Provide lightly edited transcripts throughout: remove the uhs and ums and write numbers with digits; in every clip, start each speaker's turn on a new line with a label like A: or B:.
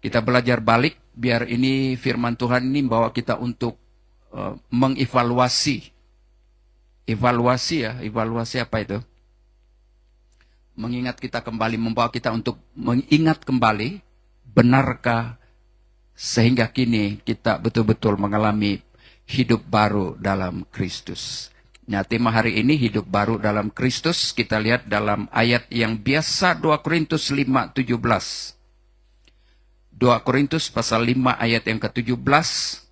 A: Kita belajar balik, biar ini firman Tuhan ini membawa kita untuk mengevaluasi. Evaluasi apa itu? Mengingat kita kembali, membawa kita untuk mengingat kembali, benarkah sehingga kini kita betul-betul mengalami hidup baru dalam Kristus. Nah, tema hari ini hidup baru dalam Kristus, kita lihat dalam ayat yang biasa 2 Korintus 5:17. 2 Korintus pasal 5 ayat yang ke-17.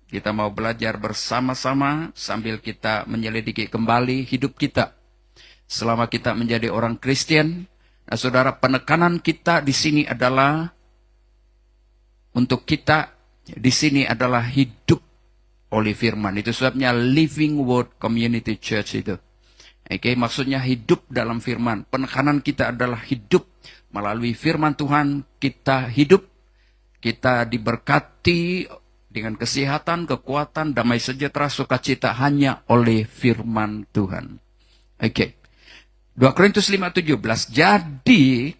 A: Kita mau belajar bersama-sama sambil kita menyelidiki kembali hidup kita selama kita menjadi orang Kristen. Nah, saudara, penekanan kita di sini adalah untuk kita di sini adalah hidup oleh firman. Itu sebabnya Living Word Community Church itu. Oke, maksudnya hidup dalam firman. Penekanan kita adalah hidup melalui firman Tuhan. Kita hidup, kita diberkati dengan kesehatan, kekuatan, damai sejahtera, sukacita hanya oleh firman Tuhan. Oke. 2 Korintus 5:17. Jadi,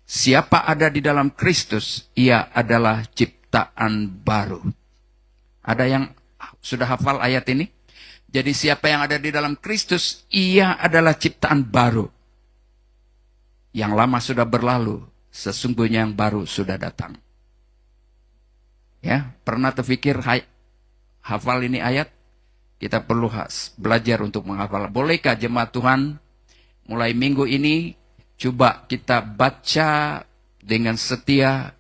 A: siapa ada di dalam Kristus, ia adalah ciptaan baru. Ada yang sudah hafal ayat ini? Jadi siapa yang ada di dalam Kristus, ia adalah ciptaan baru. Yang lama sudah berlalu, sesungguhnya yang baru sudah datang. Ya, pernah terpikir hafal ini ayat? Kita perlu belajar untuk menghafal. Bolehkah jemaat Tuhan mulai minggu ini coba kita baca dengan setia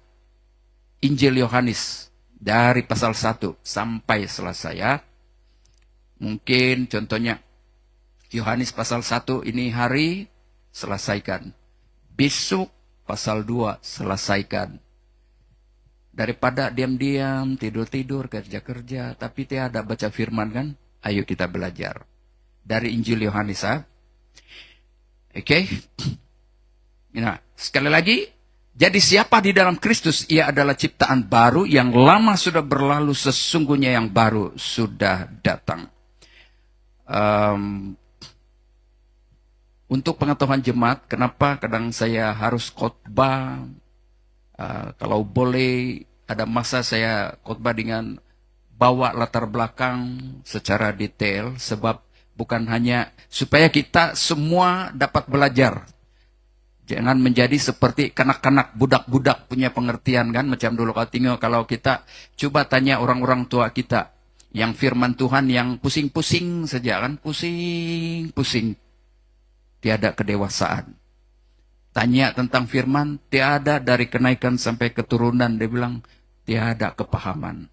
A: Injil Yohanes dari pasal 1 sampai selesai ya. Mungkin contohnya Yohanes pasal 1 ini hari selesaikan. Besok pasal 2 selesaikan. Daripada diam-diam, tidur-tidur, kerja-kerja, tapi tiada baca firman kan? Ayo kita belajar. Dari Injil Yohanes. Oke? Nah, sekali lagi. Jadi siapa di dalam Kristus? Ia adalah ciptaan baru, yang lama sudah berlalu, sesungguhnya yang baru sudah datang. Untuk pengetahuan jemaat, kenapa kadang saya harus khotbah? Kalau boleh, ada masa saya khotbah dengan bawa latar belakang secara detail, sebab bukan hanya supaya kita semua dapat belajar. Jangan menjadi seperti kanak-kanak, budak-budak punya pengertian kan, macam dulu kalau kita coba tanya orang-orang tua kita yang firman Tuhan yang pusing-pusing saja kan, pusing-pusing, tiada kedewasaan. Tanya tentang firman, tiada dari kenaikan sampai keturunan. Dia bilang, tiada kepahaman.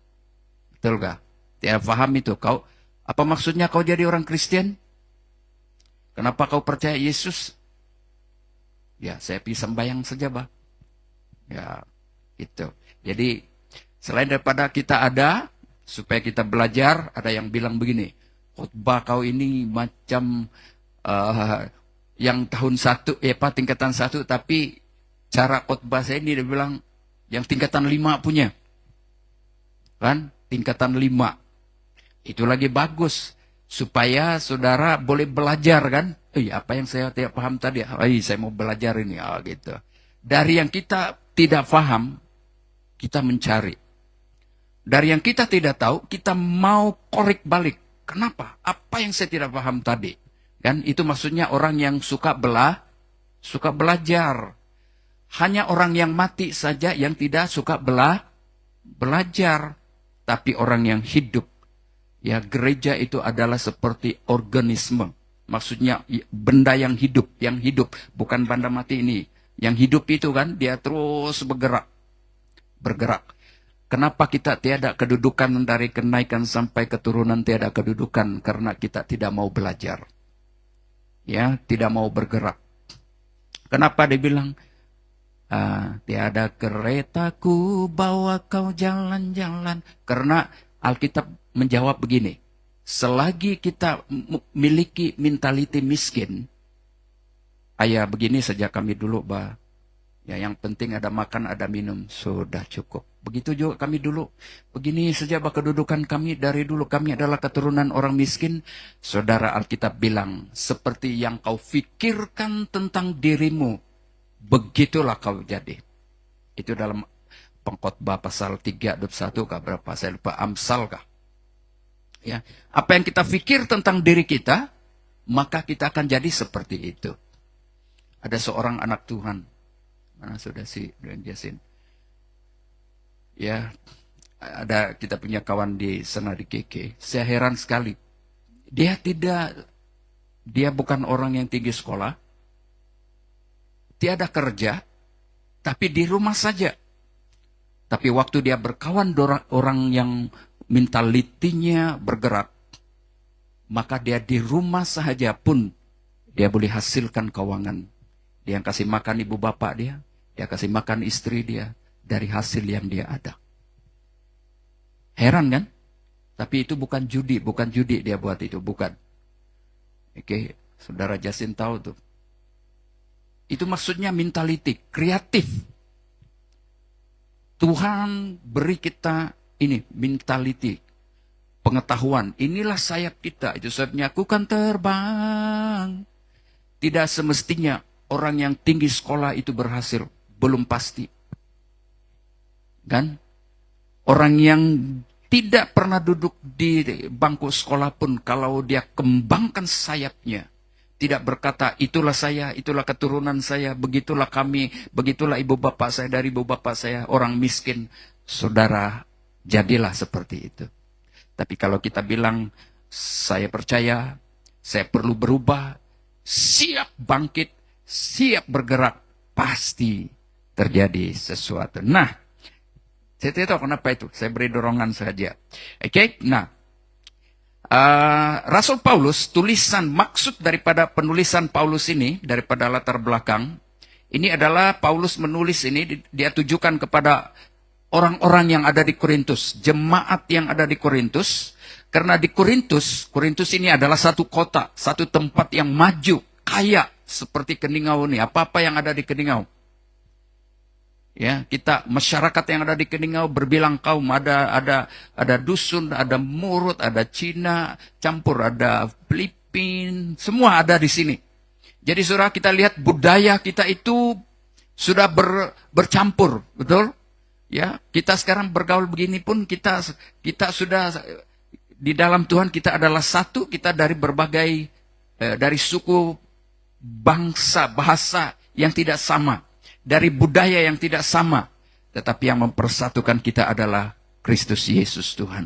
A: Betul gak? Tiada paham itu. Kau, apa maksudnya kau jadi orang Kristen? Kenapa kau percaya Yesus? Ya, saya pergi sembahyang saja, Bah. Ya, itu. Jadi, selain daripada kita ada, supaya kita belajar, ada yang bilang begini, khotbah kau ini macam yang tahun 1, tingkatan 1, tapi cara khotbah saya ini dia bilang yang tingkatan 5 punya. Kan? Tingkatan 5. Itu lagi bagus. Supaya saudara boleh belajar kan? Apa yang saya tidak paham tadi? Saya mau belajar ini. Gitu. Dari yang kita tidak paham, kita mencari. Dari yang kita tidak tahu, kita mau korek balik. Kenapa? Apa yang saya tidak paham tadi? Kan itu maksudnya orang yang suka belajar. Hanya orang yang mati saja yang tidak suka belajar. Tapi orang yang hidup. Ya, gereja itu adalah seperti organisme. Maksudnya benda yang hidup. Bukan benda mati ini. Yang hidup itu kan dia terus bergerak. Kenapa kita tiada kedudukan dari kenaikan sampai keturunan tiada kedudukan? Karena kita tidak mau belajar. Ya, tidak mau bergerak. Kenapa dia bilang, tiada keretaku bawa kau jalan-jalan. Karena Alkitab menjawab begini, selagi kita memiliki mentaliti miskin, begini saja kami dulu, Bah. Ya, yang penting ada makan, ada minum, sudah cukup. Begitu juga kami dulu. Begini saja kedudukan kami dari dulu. Kami adalah keturunan orang miskin. Saudara, Alkitab bilang, seperti yang kau fikirkan tentang dirimu, begitulah kau jadi. Itu dalam Pengkhotbah pasal 3:1 kah berapa? Saya lupa, Amsal kah? Ya, apa yang kita pikir tentang diri kita, maka kita akan jadi seperti itu. Ada seorang anak Tuhan, mana sudah si Brian Jasin? Ya, ada kita punya kawan di sana di KK. Saya heran sekali. Dia bukan orang yang tinggi sekolah, tiada kerja, tapi di rumah saja. Tapi waktu dia berkawan orang yang mentalitinya bergerak, maka dia di rumah saja pun dia boleh hasilkan keuangan. Dia yang kasih makan ibu bapak dia kasih makan istri dia dari hasil yang dia ada. Heran kan? Tapi itu bukan judi dia buat itu, bukan. Oke, saudara Jasin tahu tuh. Itu maksudnya mentality, kreatif. Tuhan beri kita ini, mentality, pengetahuan. Inilah sayap kita. Itu sebabnya aku kan terbang. Tidak semestinya orang yang tinggi sekolah itu berhasil. Belum pasti. Kan? Orang yang tidak pernah duduk di bangku sekolah pun, kalau dia kembangkan sayapnya, tidak berkata, itulah saya, itulah keturunan saya, begitulah kami, begitulah ibu bapak saya, dari ibu bapak saya, orang miskin. Saudara, jadilah seperti itu. Tapi kalau kita bilang, saya percaya, saya perlu berubah, siap bangkit, siap bergerak, pasti terjadi sesuatu. Nah, saya tidak tahu kenapa itu, saya beri dorongan saja. Oke, nah, Rasul Paulus, maksud daripada penulisan Paulus ini, daripada latar belakang, ini adalah Paulus menulis ini, dia tujukan kepada orang-orang yang ada di Korintus, jemaat yang ada di Korintus, karena di Korintus ini adalah satu kota, satu tempat yang maju, kaya, seperti Keningau ini, apa-apa yang ada di Keningau. Ya, kita masyarakat yang ada di Keningau berbilang kaum, ada dusun, ada Murut, ada Cina, campur, ada Filipin, semua ada di sini. Jadi saudara, kita lihat budaya kita itu sudah bercampur, betul? Ya, kita sekarang bergaul begini pun kita sudah di dalam Tuhan, kita adalah satu, kita dari berbagai dari suku, bangsa, bahasa yang tidak sama. Dari budaya yang tidak sama, tetapi yang mempersatukan kita adalah Kristus Yesus Tuhan.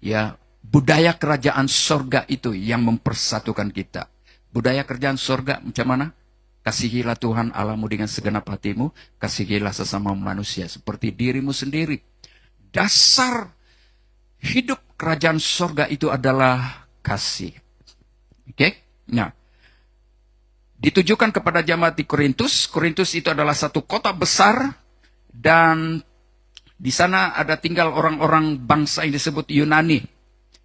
A: Ya, budaya kerajaan sorga itu yang mempersatukan kita. Budaya kerajaan sorga macam mana? Kasihilah Tuhan Allahmu dengan segenap hatimu, kasihilah sesama manusia seperti dirimu sendiri. Dasar hidup kerajaan sorga itu adalah kasih. Oke? Nah, ditujukan kepada jemaat di Korintus. Korintus itu adalah satu kota besar, dan di sana ada tinggal orang-orang bangsa yang disebut Yunani.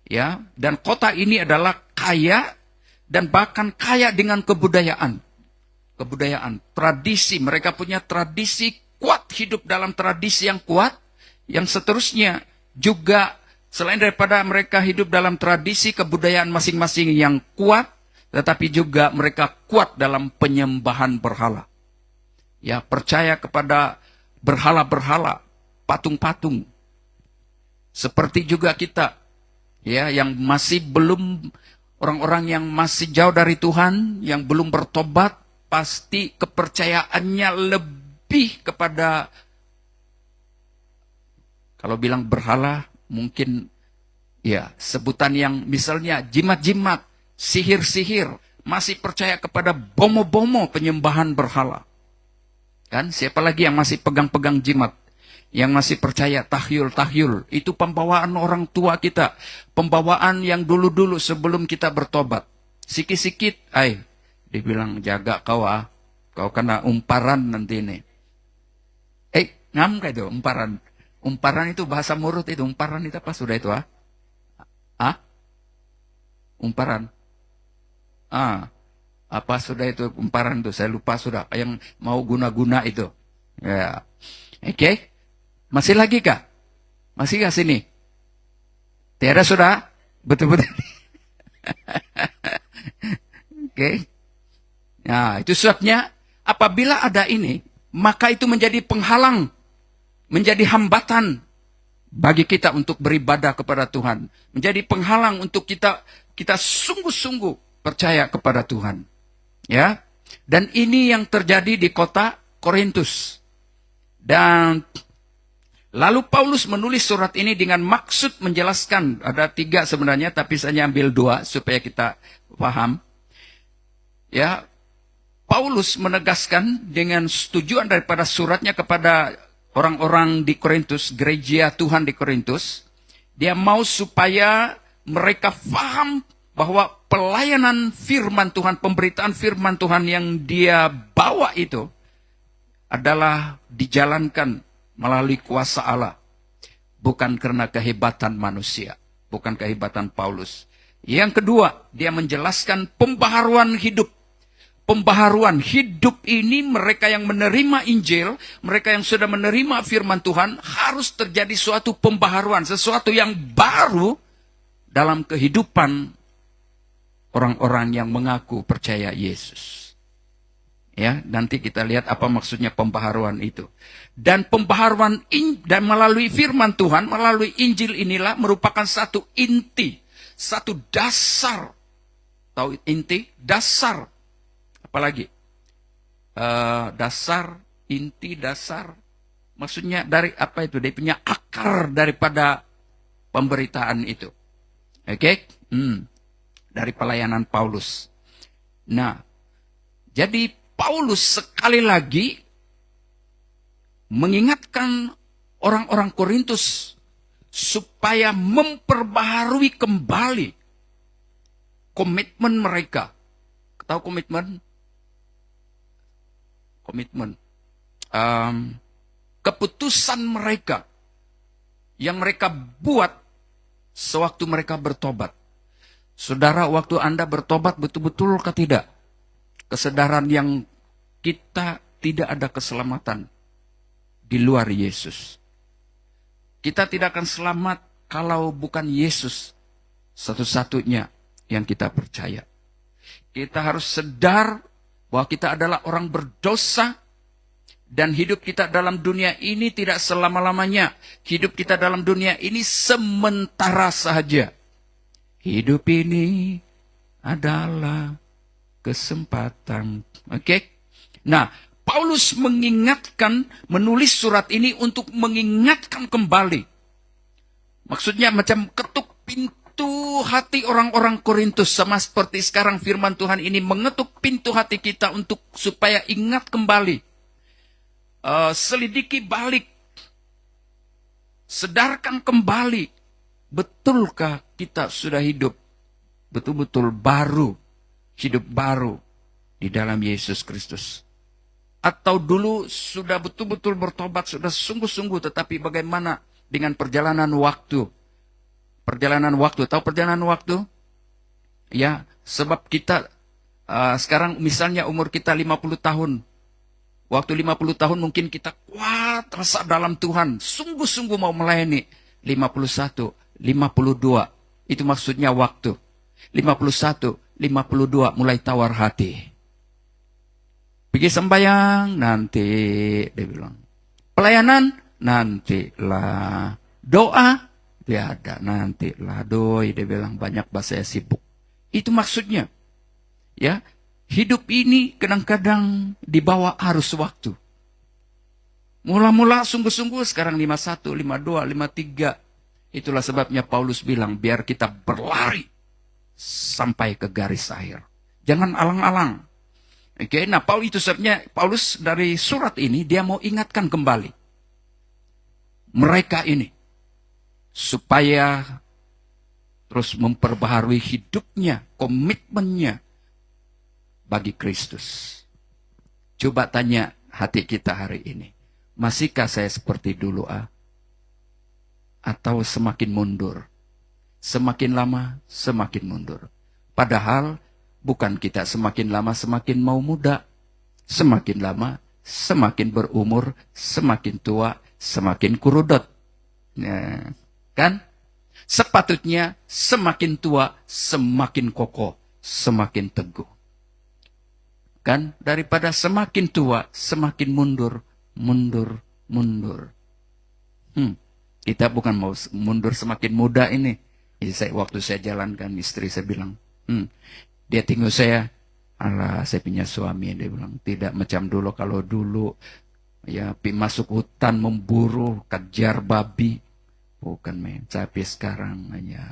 A: Ya, dan kota ini adalah kaya, dan bahkan kaya dengan kebudayaan. Tradisi, mereka punya tradisi kuat, hidup dalam tradisi yang kuat. Yang seterusnya juga, selain daripada mereka hidup dalam tradisi kebudayaan masing-masing yang kuat, tetapi juga mereka kuat dalam penyembahan berhala. Ya, percaya kepada berhala-berhala, patung-patung. Seperti juga kita, ya, yang masih belum, orang-orang yang masih jauh dari Tuhan, yang belum bertobat, pasti kepercayaannya lebih kepada, kalau bilang berhala, mungkin ya sebutan yang misalnya jimat-jimat, sihir-sihir, masih percaya kepada bomo-bomo penyembahan berhala. Kan, siapa lagi yang masih pegang-pegang jimat? Yang masih percaya tahyul-tahyul. Itu pembawaan orang tua kita. Pembawaan yang dulu-dulu sebelum kita bertobat. Sikit-sikit, dibilang jaga kau kau kena umparan nanti ini. Ngam kayak itu, umparan. Umparan itu bahasa Murut itu, umparan itu apa sudah itu Umparan. Apa sudah itu umparan itu? Saya lupa sudah. Yang mau guna-guna itu. Ya. Oke. Masih lagi kah? Masih kah sini? Tiada sudah? Betul-betul. Oke. Nah, itu sebabnya apabila ada ini, maka itu menjadi penghalang. menjadi hambatan bagi kita untuk beribadah kepada Tuhan, menjadi penghalang untuk kita sungguh-sungguh percaya kepada Tuhan. Ya. Dan ini yang terjadi di kota Korintus. Dan lalu Paulus menulis surat ini dengan maksud menjelaskan, ada 3 sebenarnya, tapi saya ambil 2 supaya kita paham. Ya, Paulus menegaskan dengan tujuan daripada suratnya kepada orang-orang di Korintus, gereja Tuhan di Korintus, dia mau supaya mereka paham bahwa pelayanan firman Tuhan, pemberitaan firman Tuhan yang dia bawa itu adalah dijalankan melalui kuasa Allah, bukan karena kehebatan manusia, bukan kehebatan Paulus. Yang kedua, dia menjelaskan pembaharuan hidup. Pembaharuan hidup ini, mereka yang menerima Injil, mereka yang sudah menerima firman Tuhan, harus terjadi suatu pembaharuan, sesuatu yang baru dalam kehidupan orang-orang yang mengaku percaya Yesus. Ya, nanti kita lihat apa maksudnya pembaharuan itu. Dan pembaharuan dan melalui firman Tuhan, melalui Injil inilah merupakan satu inti, satu dasar. Tahu inti? Dasar. Apalagi? Dasar, inti, dasar. Maksudnya dari apa itu? Dia punya akar daripada pemberitaan itu. Oke? Dari pelayanan Paulus. Nah, jadi Paulus sekali lagi mengingatkan orang-orang Korintus supaya memperbaharui kembali komitmen mereka. Tahu komitmen? Komitmen. Keputusan mereka yang mereka buat sewaktu mereka bertobat. Saudara, waktu Anda bertobat betul-betul kah tidak? Kesadaran yang kita tidak ada keselamatan di luar Yesus. Kita tidak akan selamat kalau bukan Yesus satu-satunya yang kita percaya. Kita harus sadar bahwa kita adalah orang berdosa dan hidup kita dalam dunia ini tidak selama-lamanya. Hidup kita dalam dunia ini sementara saja. Hidup ini adalah kesempatan. Oke? Nah, Paulus mengingatkan, menulis surat ini untuk mengingatkan kembali. Maksudnya macam ketuk pintu hati orang-orang Korintus, sama seperti sekarang firman Tuhan ini mengetuk pintu hati kita untuk supaya ingat kembali. Selidiki balik. Sedarkan kembali. Betulkah kita sudah hidup betul-betul baru, hidup baru di dalam Yesus Kristus? Atau dulu sudah betul-betul bertobat, sudah sungguh-sungguh, tetapi bagaimana dengan perjalanan waktu? Perjalanan waktu, tahu perjalanan waktu? Ya, sebab kita sekarang misalnya umur kita 50 tahun. Waktu 50 tahun mungkin kita kuat rasa dalam Tuhan, sungguh-sungguh mau melayani. 51, 52, itu maksudnya waktu. 51, 52 mulai tawar hati. Pergi sembahyang, nanti, dia bilang. Pelayanan, nantilah. Doa, tiada, nantilah. Doi, dia bilang, banyak bahasa sibuk. Itu maksudnya. Ya, hidup ini kadang-kadang di bawah arus waktu. Mula-mula sungguh-sungguh, sekarang 51, 52, 53. Itulah sebabnya Paulus bilang, biar kita berlari sampai ke garis akhir. Jangan alang-alang. Oke, nah itu sebabnya Paulus dari surat ini, dia mau ingatkan kembali mereka ini. Supaya terus memperbaharui hidupnya, komitmennya bagi Kristus. Coba tanya hati kita hari ini. Masihkah saya seperti dulu, atau semakin mundur? Semakin lama, semakin mundur. Padahal bukan kita semakin lama semakin mau muda. Semakin lama, semakin berumur, semakin tua, semakin kurudot. Nah, kan? Sepatutnya semakin tua, semakin kokoh, semakin teguh. Kan? Daripada semakin tua, semakin mundur, mundur, mundur. Kita bukan mau mundur semakin muda ini. Jadi waktu saya jalankan, istri saya bilang, dia tengok saya, alah saya punya suami, dia bilang, tidak macam dulu. Kalau dulu ya masuk hutan memburu, kejar babi, bukan men. Tapi sekarang ya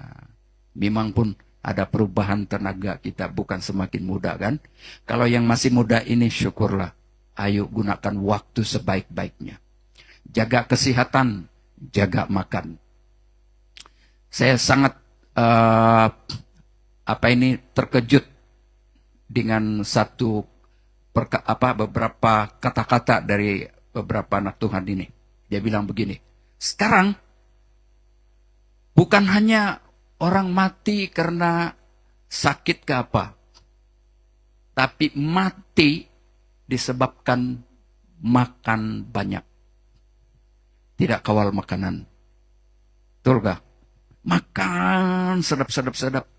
A: memang pun ada perubahan tenaga kita, bukan semakin muda kan. Kalau yang masih muda ini syukurlah, ayo gunakan waktu sebaik-baiknya. Jaga kesehatan, jaga makan. Saya sangat terkejut dengan beberapa kata-kata dari beberapa anak Tuhan ini. Dia bilang begini, sekarang bukan hanya orang mati karena sakit ke apa, tapi mati disebabkan makan banyak. Tidak kawal makanan. Betul gak? Makan sedap.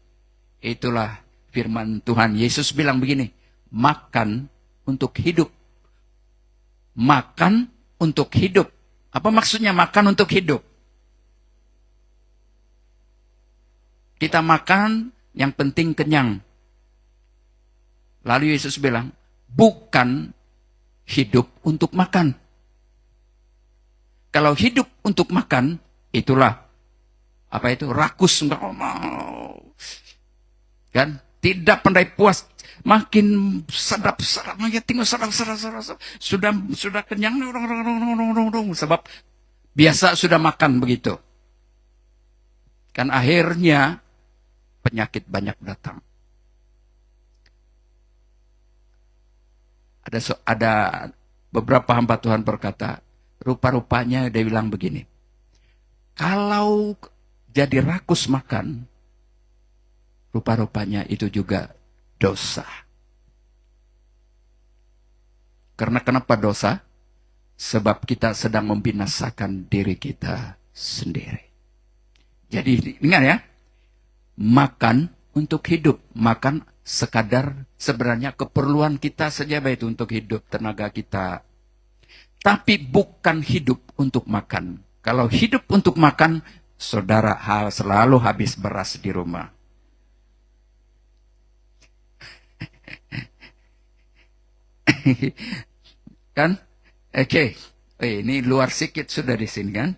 A: Itulah firman Tuhan. Yesus bilang begini, makan untuk hidup. Makan untuk hidup. Apa maksudnya makan untuk hidup? Kita makan, yang penting kenyang. Lalu Yesus bilang, bukan hidup untuk makan. Kalau hidup untuk makan, itulah rakus, enggak mau. Kan? Tidak pandai puas, makin sedap, tengok sedap. Sudah kenyang, sebab biasa sudah makan begitu. Kan akhirnya penyakit banyak datang. Ada beberapa hamba Tuhan berkata, rupa-rupanya dia bilang begini, kalau jadi rakus makan, rupa-rupanya itu juga dosa. Karena kenapa dosa? Sebab kita sedang membinasakan diri kita sendiri. Jadi ingat ya, makan untuk hidup, makan sekadar sebenarnya keperluan kita saja baik itu untuk hidup, tenaga kita. Tapi bukan hidup untuk makan. Kalau hidup untuk makan, saudara selalu habis beras di rumah. Kan? Oke. Ini luar sikit sudah di sini kan?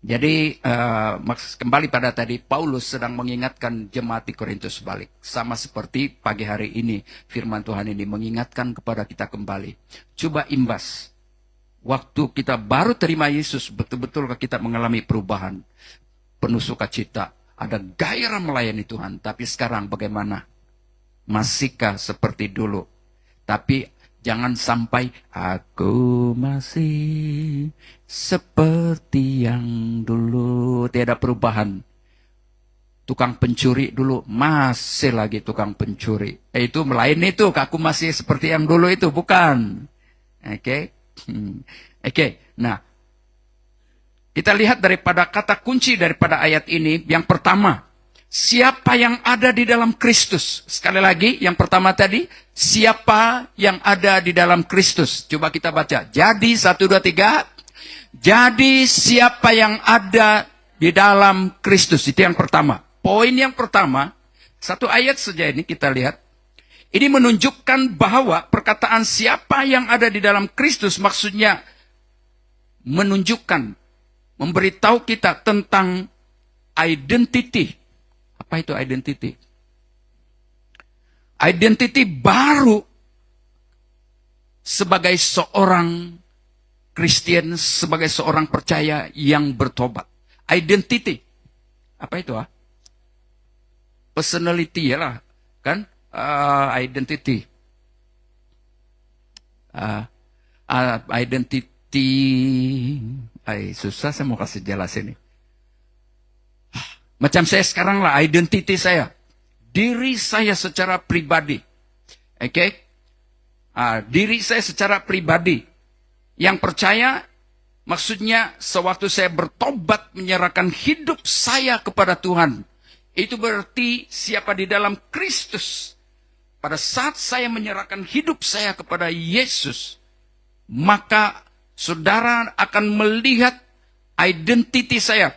A: Jadi kembali pada tadi, Paulus sedang mengingatkan jemaat di Korintus balik. Sama seperti pagi hari ini, firman Tuhan ini mengingatkan kepada kita kembali. Coba imbas. Waktu kita baru terima Yesus, betul-betul kita mengalami perubahan. Penuh sukacita. Ada gairah melayani Tuhan. Tapi sekarang bagaimana? Masihkah seperti dulu? Tapi jangan sampai aku masih seperti yang dulu. Tiada perubahan. Tukang pencuri dulu, masih lagi tukang pencuri. Itu melayani itu, aku masih seperti yang dulu itu, bukan. Oke. Nah, kita lihat daripada kata kunci daripada ayat ini. Yang pertama, siapa yang ada di dalam Kristus. Sekali lagi, yang pertama tadi, siapa yang ada di dalam Kristus. Coba kita baca. Jadi, 1, 2, 3. Jadi, siapa yang ada di dalam Kristus. Itu yang pertama. Poin yang pertama, satu ayat saja ini kita lihat. Ini menunjukkan bahwa perkataan siapa yang ada di dalam Kristus maksudnya menunjukkan, memberitahu kita tentang identity. Apa itu identity? Identity baru sebagai seorang Kristen, sebagai seorang percaya yang bertobat. Identity. Apa itu? Personality ya lah. Kan? Identity. Identity. Susah saya mau kasih jelasin ini. Macam saya sekarang lah, identity saya. Diri saya secara pribadi. Oke? Diri saya secara pribadi. Yang percaya, maksudnya sewaktu saya bertobat menyerahkan hidup saya kepada Tuhan. Itu berarti siapa di dalam Kristus. Pada saat saya menyerahkan hidup saya kepada Yesus, maka Saudara akan melihat identiti saya.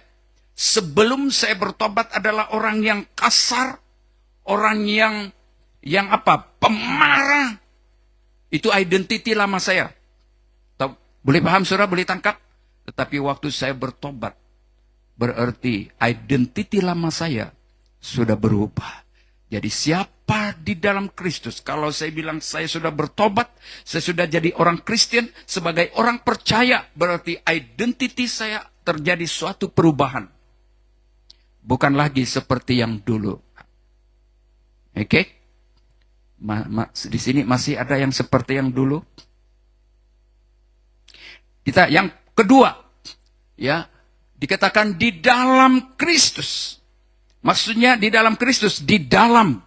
A: Sebelum saya bertobat adalah orang yang kasar, orang yang apa? Pemarah. Itu identiti lama saya. Boleh paham saudara, boleh tangkap? Tetapi waktu saya bertobat, berarti identiti lama saya sudah berubah. Jadi siapa di dalam Kristus? Kalau saya bilang saya sudah bertobat, saya sudah jadi orang Kristen, sebagai orang percaya, berarti identiti saya terjadi suatu perubahan. Bukan lagi seperti yang dulu. Oke? Di sini masih ada yang seperti yang dulu. Kita yang kedua, ya, dikatakan di dalam Kristus. Maksudnya di dalam Kristus, di dalam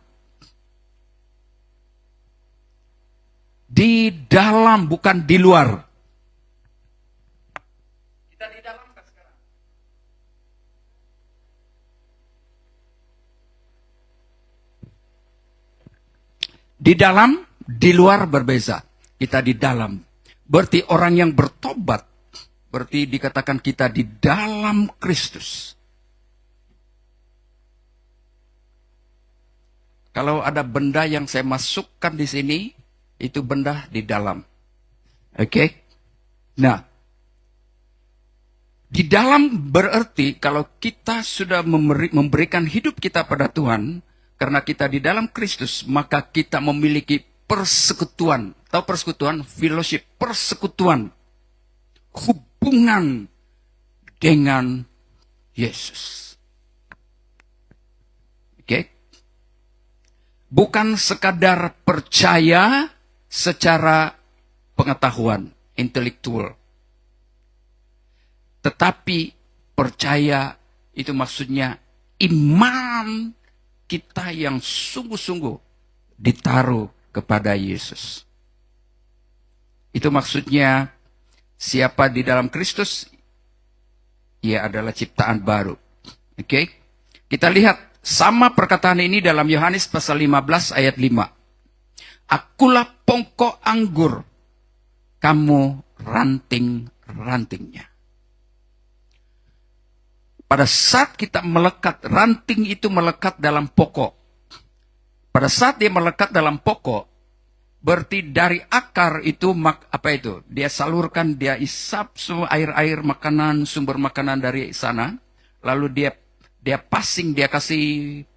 A: bukan di luar. Kita di dalam kan sekarang. Di dalam, di luar berbeza. Kita di dalam. Berarti orang yang bertobat, berarti dikatakan kita di dalam Kristus. Kalau ada benda yang saya masukkan di sini, itu benda di dalam. Oke? Nah, di dalam berarti kalau kita sudah memberikan hidup kita pada Tuhan, karena kita di dalam Kristus, maka kita memiliki persekutuan. Tahu persekutuan? Fellowship, persekutuan. Hubungan dengan Yesus. Oke? Bukan sekadar percaya secara pengetahuan, intelektual. Tetapi percaya itu maksudnya iman kita yang sungguh-sungguh ditaruh kepada Yesus. Itu maksudnya siapa di dalam Kristus, ia adalah ciptaan baru. Oke? Kita lihat sama perkataan ini dalam Yohanes pasal 15 ayat 5. Akulah pokok anggur, kamu ranting-rantingnya. Pada saat kita melekat, ranting itu melekat dalam pokok. Pada saat dia melekat dalam pokok, berarti dari akar itu, apa itu? Dia salurkan, dia isap semua air-air makanan, sumber makanan dari sana. Lalu dia passing, dia kasih,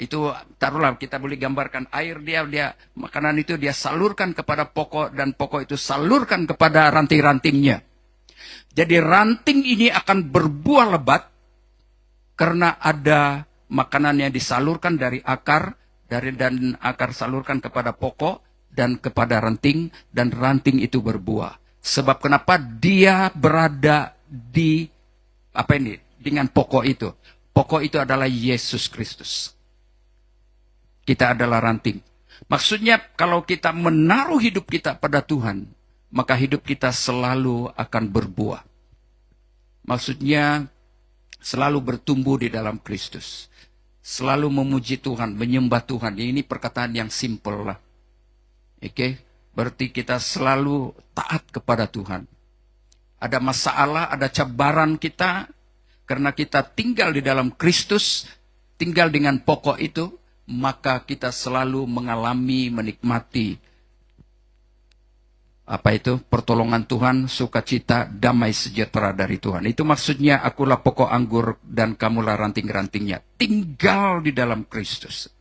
A: itu taruhlah kita boleh gambarkan air dia makanan itu dia salurkan kepada pokok dan pokok itu salurkan kepada ranting-rantingnya. Jadi ranting ini akan berbuah lebat karena ada makanan yang disalurkan dari akar, dan akar salurkan kepada pokok dan kepada ranting, dan ranting itu berbuah. Sebab kenapa dia berada di dengan pokok itu? Pokok itu adalah Yesus Kristus. Kita adalah ranting. Maksudnya kalau kita menaruh hidup kita pada Tuhan, maka hidup kita selalu akan berbuah. Maksudnya selalu bertumbuh di dalam Kristus. Selalu memuji Tuhan, menyembah Tuhan. Ini perkataan yang simple lah. Oke? Berarti kita selalu taat kepada Tuhan. Ada masalah, ada cabaran kita, karena kita tinggal di dalam Kristus, tinggal dengan pokok itu, maka kita selalu mengalami, menikmati pertolongan Tuhan, sukacita, damai sejahtera dari Tuhan. Itu maksudnya akulah pokok anggur dan kamulah ranting-rantingnya. Tinggal di dalam Kristus.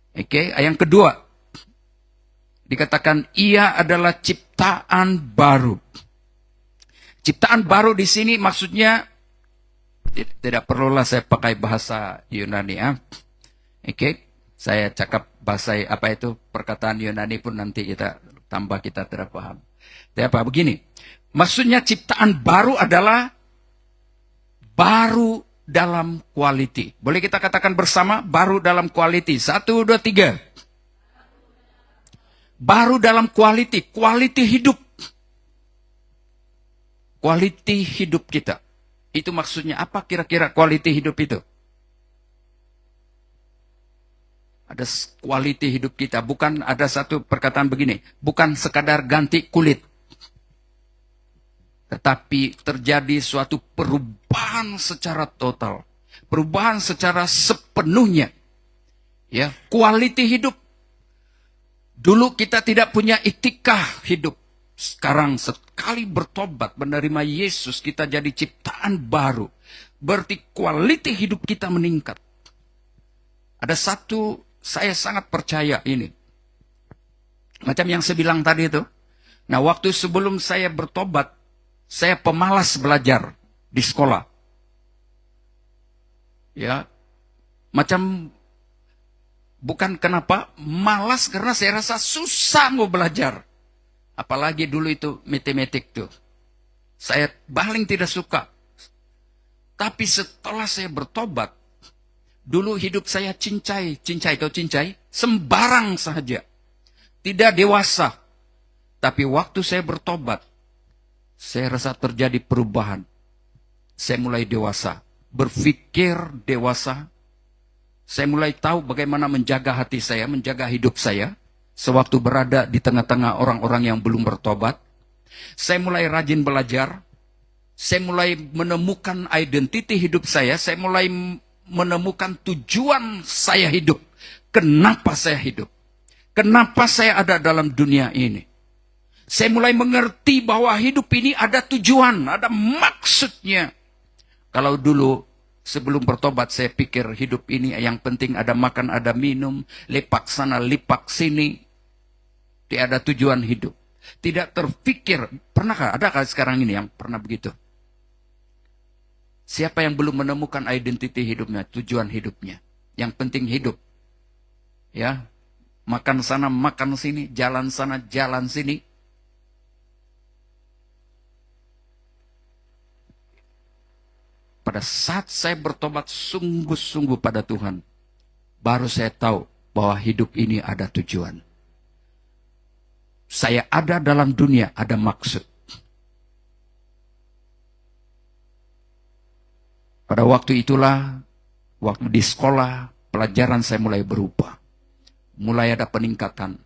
A: Oke, yang kedua, dikatakan ia adalah ciptaan baru. Ciptaan baru di sini maksudnya tidak perlulah saya pakai bahasa Yunani ya. Oke, saya cakap bahasa perkataan Yunani pun nanti kita tidak paham. Tapi apa begini? Maksudnya ciptaan baru adalah baru dalam quality. Boleh kita katakan bersama baru dalam quality. 1, 2, 3. Baru dalam quality hidup. Quality hidup kita. Itu maksudnya apa kira-kira quality hidup itu? Ada quality hidup kita. Bukan ada satu perkataan begini. Bukan sekadar ganti kulit. Tetapi terjadi suatu perubahan secara total. Perubahan secara sepenuhnya. Ya, quality hidup. Dulu kita tidak punya etika hidup. Sekarang sekali bertobat menerima Yesus, kita jadi ciptaan baru. Berarti quality hidup kita meningkat. Ada satu, saya sangat percaya ini. Macam yang saya bilang tadi itu. Nah, waktu sebelum saya bertobat, saya pemalas belajar di sekolah. Ya, macam bukan kenapa, malas karena saya rasa susah mau belajar. Apalagi dulu itu matematik tuh. Saya paling tidak suka. Tapi setelah saya bertobat, dulu hidup saya cincai atau cincai, sembarang saja. Tidak dewasa. Tapi waktu saya bertobat, saya rasa terjadi perubahan. Saya mulai dewasa. Berpikir dewasa. Saya mulai tahu bagaimana menjaga hati saya, menjaga hidup saya. Sewaktu berada di tengah-tengah orang-orang yang belum bertobat. Saya mulai rajin belajar. Saya mulai menemukan identiti hidup saya. Saya mulai menemukan tujuan saya hidup. Kenapa saya hidup? Kenapa saya ada dalam dunia ini? Saya mulai mengerti bahwa hidup ini ada tujuan, ada maksudnya. Kalau dulu sebelum bertobat saya pikir hidup ini yang penting ada makan, ada minum, lepak sana, lipak sini. Tidak ada tujuan hidup. Tidak terpikir, pernahkah, adakah sekarang ini yang pernah begitu? Siapa yang belum menemukan identiti hidupnya, tujuan hidupnya? Yang penting hidup. Ya, makan sana, makan sini, jalan sana, jalan sini. Pada saat saya bertobat sungguh-sungguh pada Tuhan, baru saya tahu bahwa hidup ini ada tujuan. Saya ada dalam dunia, ada maksud. Pada waktu itulah, waktu di sekolah, pelajaran saya mulai berubah. Mulai ada peningkatan.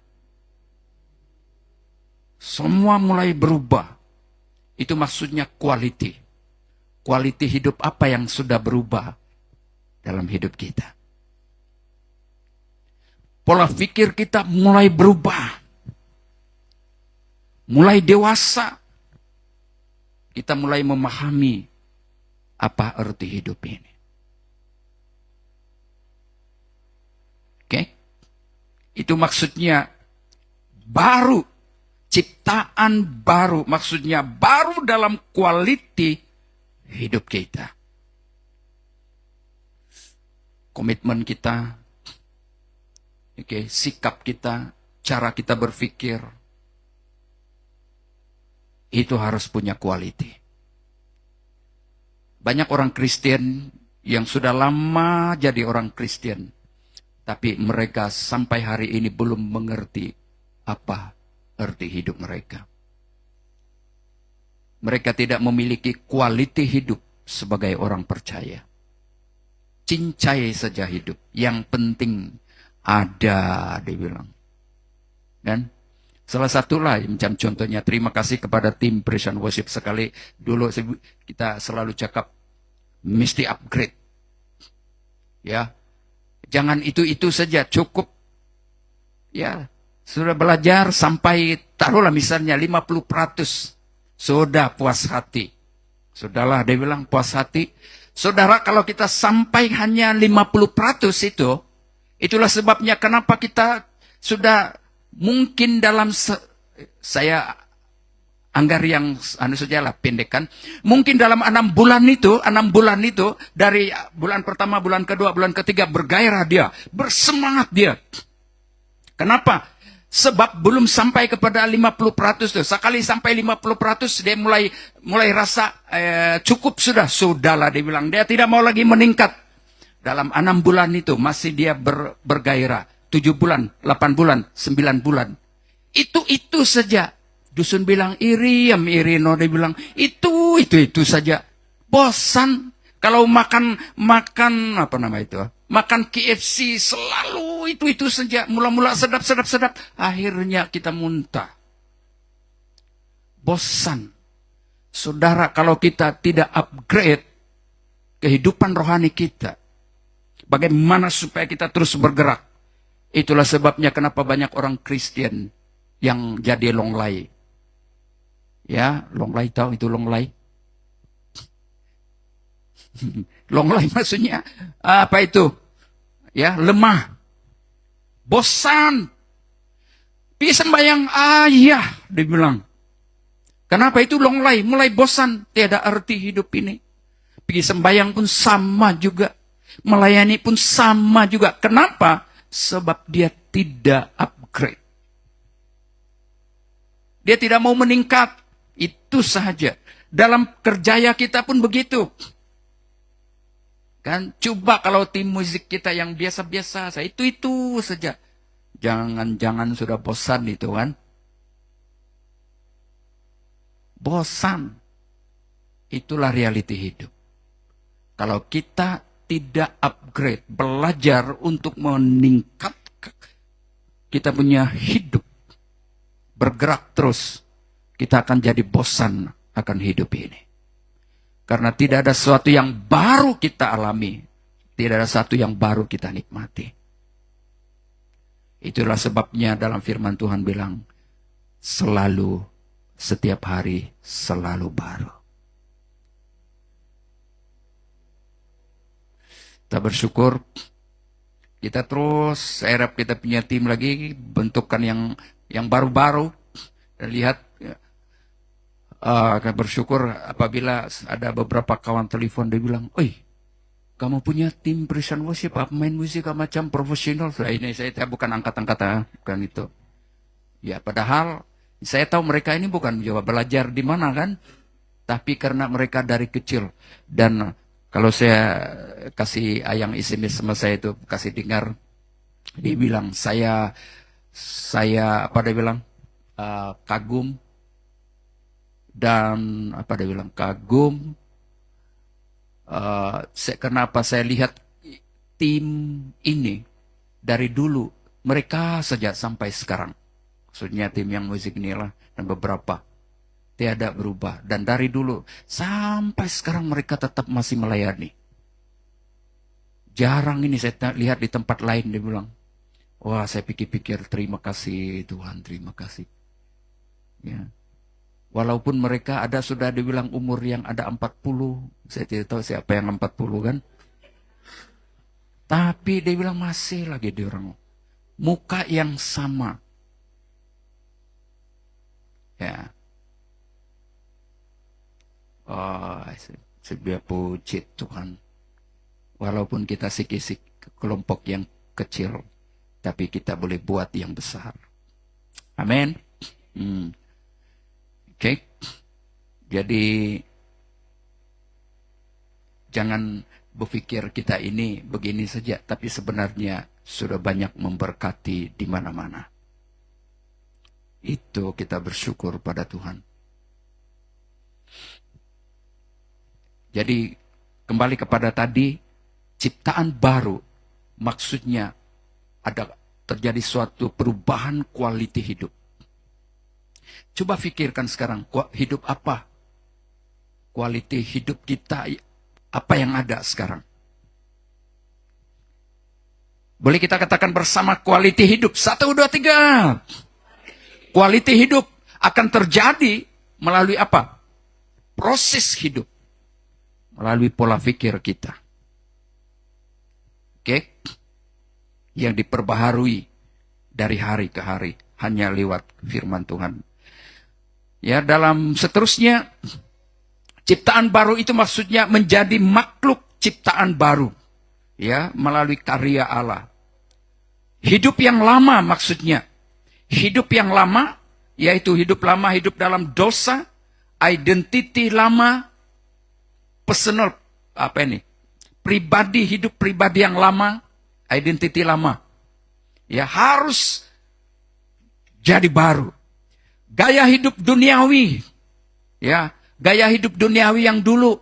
A: Semua mulai berubah. Itu maksudnya quality. Quality hidup apa yang sudah berubah dalam hidup kita. Pola pikir kita mulai berubah. Mulai dewasa. Kita mulai memahami apa arti hidup ini. Oke? Itu maksudnya baru. Ciptaan baru. Maksudnya baru dalam quality hidup kita. Komitmen kita. Oke, sikap kita. Cara kita berpikir. Itu harus punya quality. Banyak orang Kristen yang sudah lama jadi orang Kristen. Tapi mereka sampai hari ini belum mengerti apa arti hidup mereka. Mereka tidak memiliki quality hidup sebagai orang percaya. Cincai saja hidup. Yang penting ada, dia bilang. Dan salah satulah macam contohnya, terima kasih kepada tim Praise and Worship sekali. Dulu kita selalu cakap, mesti upgrade. Ya, jangan itu-itu saja, cukup. Ya, sudah belajar sampai, taruhlah misalnya 50%. Sudah puas hati. Sudahlah, dia bilang puas hati. Saudara, kalau kita sampai hanya 50% itu, itulah sebabnya kenapa kita sudah mungkin dalam, saya anggar yang sajalah pendekkan, mungkin dalam 6 bulan itu, dari bulan pertama, bulan kedua, bulan ketiga, bergairah dia, bersemangat dia. Kenapa? Sebab belum sampai kepada 50% tuh. Sekali sampai 50% dia mulai rasa cukup sudah. Sudahlah dia bilang. Dia tidak mau lagi meningkat. Dalam 6 bulan itu masih dia bergairah. 7 bulan, 8 bulan, 9 bulan. Itu saja. Dusun bilang iriam, irino. Dia bilang itu saja. Bosan. Kalau makan apa nama itu? Makan KFC selalu itu saja. Mula-mula sedap. Akhirnya kita muntah. Bosan. Saudara, kalau kita tidak upgrade kehidupan rohani kita, bagaimana supaya kita terus bergerak? Itulah sebabnya kenapa banyak orang Kristen yang jadi longlai. Ya, longlai, tahu itu longlai? Longlai maksudnya apa itu? Ya, lemah, bosan. Pergi sembahyang, ayah, dia bilang. Kenapa itu longlai? Mulai bosan, tiada arti hidup ini. Pergi sembahyang pun sama juga. Melayani pun sama juga. Kenapa? Sebab dia tidak upgrade. Dia tidak mau meningkat. Itu saja. Dalam kerjaya kita pun begitu. Kan? Coba kalau tim musik kita yang biasa-biasa saja. Itu saja. Jangan-jangan sudah bosan itu kan. Bosan. Itulah realiti hidup. Kalau kita tidak upgrade, belajar untuk meningkatkan kita punya hidup, bergerak terus, kita akan jadi bosan akan hidup ini. Karena tidak ada sesuatu yang baru kita alami, tidak ada sesuatu yang baru kita nikmati. Itulah sebabnya dalam firman Tuhan bilang, selalu, setiap hari, selalu baru. Kita bersyukur, kita terus, saya harap kita punya tim lagi, bentukan yang baru-baru. Dan lihat, kita bersyukur apabila ada beberapa kawan telepon, dia bilang, "Oi, kamu punya tim Prison Worship, main musik macam profesional." Ini saya bukan angkat-angkat, bukan itu. Ya, padahal saya tahu mereka ini bukan juga belajar di mana kan, tapi karena mereka dari kecil. Dan kalau saya kasih ayang SMS sama saya itu, kasih dengar, dia bilang, saya apa dia bilang, kagum, dan apa dia bilang, kagum, kenapa saya lihat tim ini dari dulu, mereka saja sampai sekarang. Maksudnya tim yang musik inilah, dan beberapa. Tiada berubah. Dan dari dulu sampai sekarang mereka tetap masih melayani. Jarang ini saya lihat di tempat lain dia bilang, wah saya pikir-pikir terima kasih Tuhan, terima kasih. Ya. Walaupun mereka ada sudah dibilang umur yang ada 40. Saya tidak tahu siapa yang 40 kan. Tapi dia bilang masih lagi di orang. Muka yang sama. Ya. Oh, sebiar puji Tuhan. Walaupun kita sikisik kelompok yang kecil, tapi kita boleh buat yang besar. Amin. Oke. Jadi jangan berpikir kita ini begini saja, tapi sebenarnya sudah banyak memberkati di mana-mana. Itu kita bersyukur pada Tuhan. Jadi kembali kepada tadi, ciptaan baru maksudnya ada terjadi suatu perubahan kualiti hidup. Coba pikirkan sekarang, hidup apa? Kualiti hidup kita, apa yang ada sekarang? Boleh kita katakan bersama kualiti hidup. 1, 2, 3. Kualiti hidup akan terjadi melalui apa? Proses hidup. Melalui pola pikir kita. Oke? Yang diperbaharui dari hari ke hari. Hanya lewat firman Tuhan. Ya, dalam seterusnya, ciptaan baru itu maksudnya menjadi makhluk ciptaan baru. Ya, melalui karya Allah. Hidup yang lama maksudnya. Hidup yang lama, yaitu hidup lama, hidup dalam dosa, identiti lama, personal, apa ini? Pribadi, hidup pribadi yang lama, identiti lama. Ya, harus jadi baru. Gaya hidup duniawi. Ya, gaya hidup duniawi yang dulu.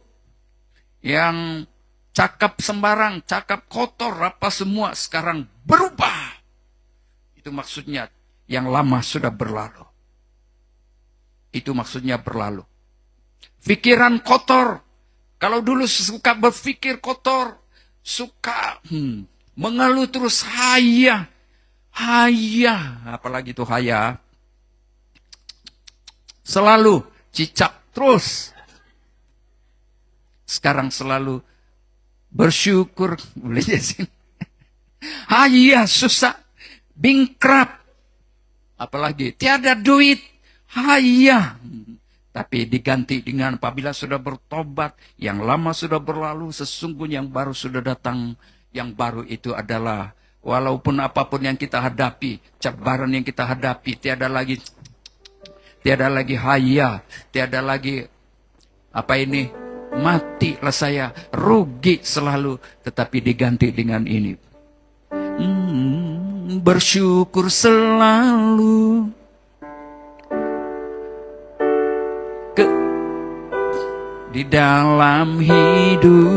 A: Yang cakap sembarang, cakap kotor, apa semua sekarang berubah. Itu maksudnya yang lama sudah berlalu. Itu maksudnya berlalu. Pikiran kotor. Kalau dulu suka berpikir kotor, suka mengeluh terus, haya, apalagi itu haya, selalu cicak terus. Sekarang selalu bersyukur, boleh jadi. Haya, susah, bingkrap, apalagi tiada duit, haya. Tapi diganti dengan apabila sudah bertobat, yang lama sudah berlalu, sesungguhnya yang baru sudah datang. Yang baru itu adalah, walaupun apapun yang kita hadapi, cabaran yang kita hadapi, tiada lagi haya, tiada lagi, matilah saya, rugi selalu, tetapi diganti dengan ini. Bersyukur selalu. Di dalam hidupku,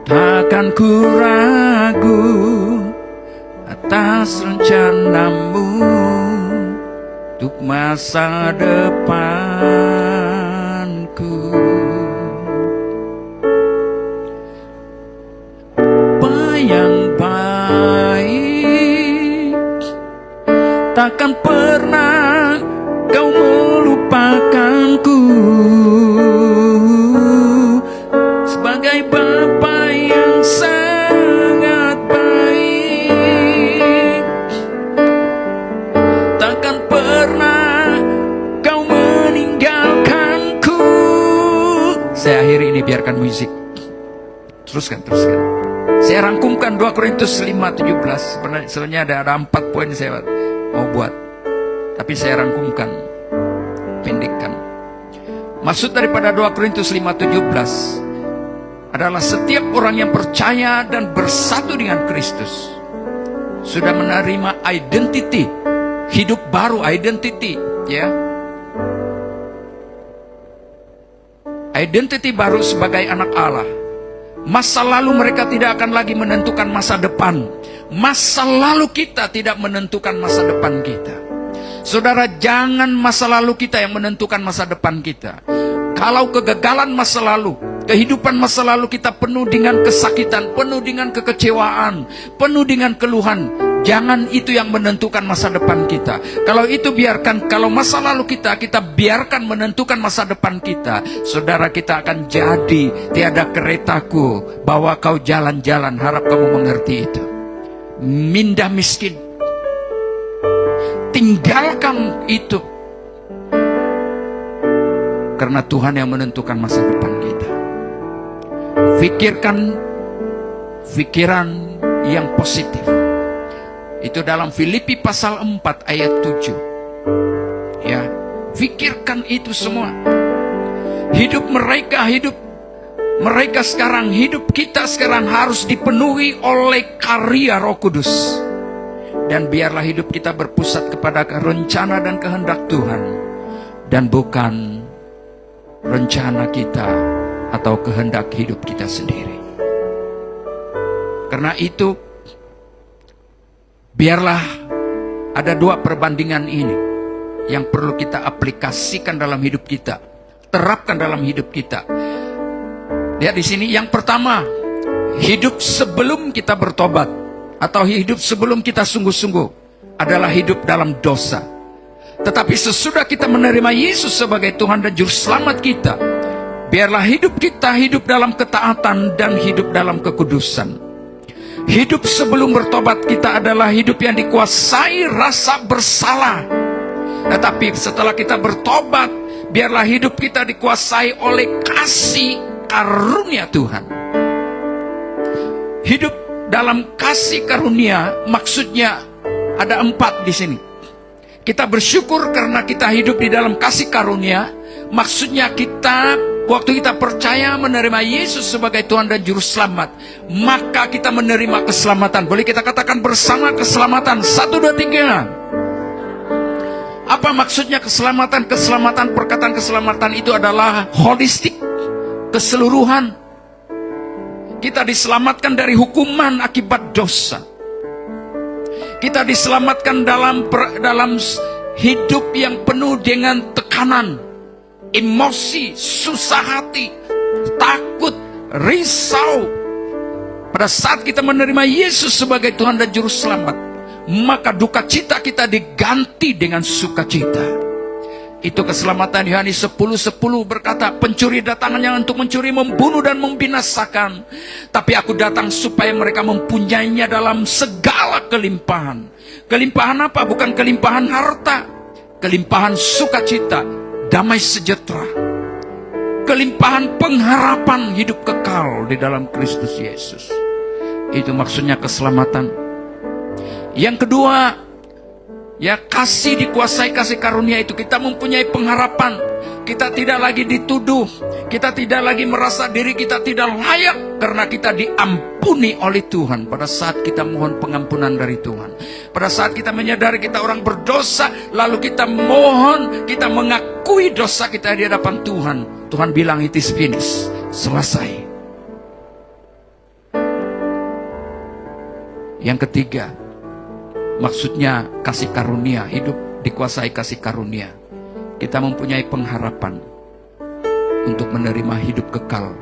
A: takkan ku ragu atas rencanamu untuk masa depanku. Apa yang baik takkan pernah kau melupakanku. Sebagai Bapa yang sangat baik, takkan pernah kau meninggalkanku. Saya akhiri ini, biarkan musik. Teruskan. Saya rangkumkan 2 Korintus 5:17. Sebenarnya ada 4 poin saya mau buat, tapi saya rangkumkan, pendekkan. Maksud daripada 2 Korintus 5:17 adalah setiap orang yang percaya dan bersatu dengan Kristus sudah menerima identity, hidup baru, identity, ya. Identity baru sebagai anak Allah. Masa lalu mereka tidak akan lagi menentukan masa depan. Masa lalu kita tidak menentukan masa depan kita. Saudara, jangan masa lalu kita yang menentukan masa depan kita. Kalau kegagalan masa lalu, kehidupan masa lalu kita penuh dengan kesakitan, penuh dengan kekecewaan, penuh dengan keluhan, jangan itu yang menentukan masa depan kita. Kalau itu biarkan, kalau masa lalu kita biarkan menentukan masa depan kita, saudara, kita akan jadi tiada keretaku, bawa kau jalan-jalan. Harap kamu mengerti itu. Mindah miskin, tinggalkan itu, karena Tuhan yang menentukan masa depan kita. Fikirkan pikiran yang positif. Itu dalam Filipi pasal 4 ayat 7. Ya, fikirkan itu semua. Hidup mereka sekarang, hidup kita sekarang harus dipenuhi oleh karya Roh Kudus. Dan biarlah hidup kita berpusat kepada rencana dan kehendak Tuhan, dan bukan rencana kita atau kehendak hidup kita sendiri. Karena itu, biarlah ada 2 perbandingan ini yang perlu kita aplikasikan dalam hidup kita, terapkan dalam hidup kita. Lihat di sini, yang pertama, hidup sebelum kita bertobat atau hidup sebelum kita sungguh-sungguh adalah hidup dalam dosa. Tetapi sesudah kita menerima Yesus sebagai Tuhan dan Juru Selamat kita, biarlah hidup kita hidup dalam ketaatan dan hidup dalam kekudusan. Hidup sebelum bertobat kita adalah hidup yang dikuasai rasa bersalah. Tetapi setelah kita bertobat, biarlah hidup kita dikuasai oleh kasih karunia Tuhan. Hidup dalam kasih karunia maksudnya ada 4 di sini. Kita bersyukur karena kita hidup di dalam kasih karunia. Maksudnya kita, waktu kita percaya menerima Yesus sebagai Tuhan dan Juru Selamat, maka kita menerima keselamatan. Boleh kita katakan bersama, keselamatan. 1, 2, 3. Apa maksudnya keselamatan? Keselamatan, perkataan keselamatan itu adalah holistik, keseluruhan. Kita diselamatkan dari hukuman akibat dosa. Kita diselamatkan dalam hidup yang penuh dengan tekanan, emosi, susah hati, takut, risau. Pada saat kita menerima Yesus sebagai Tuhan dan Juru Selamat, maka duka cita kita diganti dengan sukacita. Itu keselamatan. Yohanes 10:10 berkata, pencuri datang hanya untuk mencuri, membunuh dan membinasakan. Tapi aku datang supaya mereka mempunyainya dalam segala kelimpahan. Kelimpahan apa? Bukan kelimpahan harta, kelimpahan sukacita, damai sejahtera, kelimpahan pengharapan hidup kekal di dalam Kristus Yesus. Itu maksudnya keselamatan. Yang kedua, ya, kasih dikuasai kasih karunia itu. Kita mempunyai pengharapan. Kita tidak lagi dituduh. Kita tidak lagi merasa diri kita tidak layak, karena kita diampuni oleh Tuhan pada saat kita mohon pengampunan dari Tuhan. Pada saat kita menyadari kita orang berdosa, lalu kita mohon, kita mengakui dosa kita di hadapan Tuhan. Tuhan bilang, it is finished, selesai. Yang ketiga, maksudnya kasih karunia, hidup dikuasai kasih karunia. Kita mempunyai pengharapan untuk menerima hidup kekal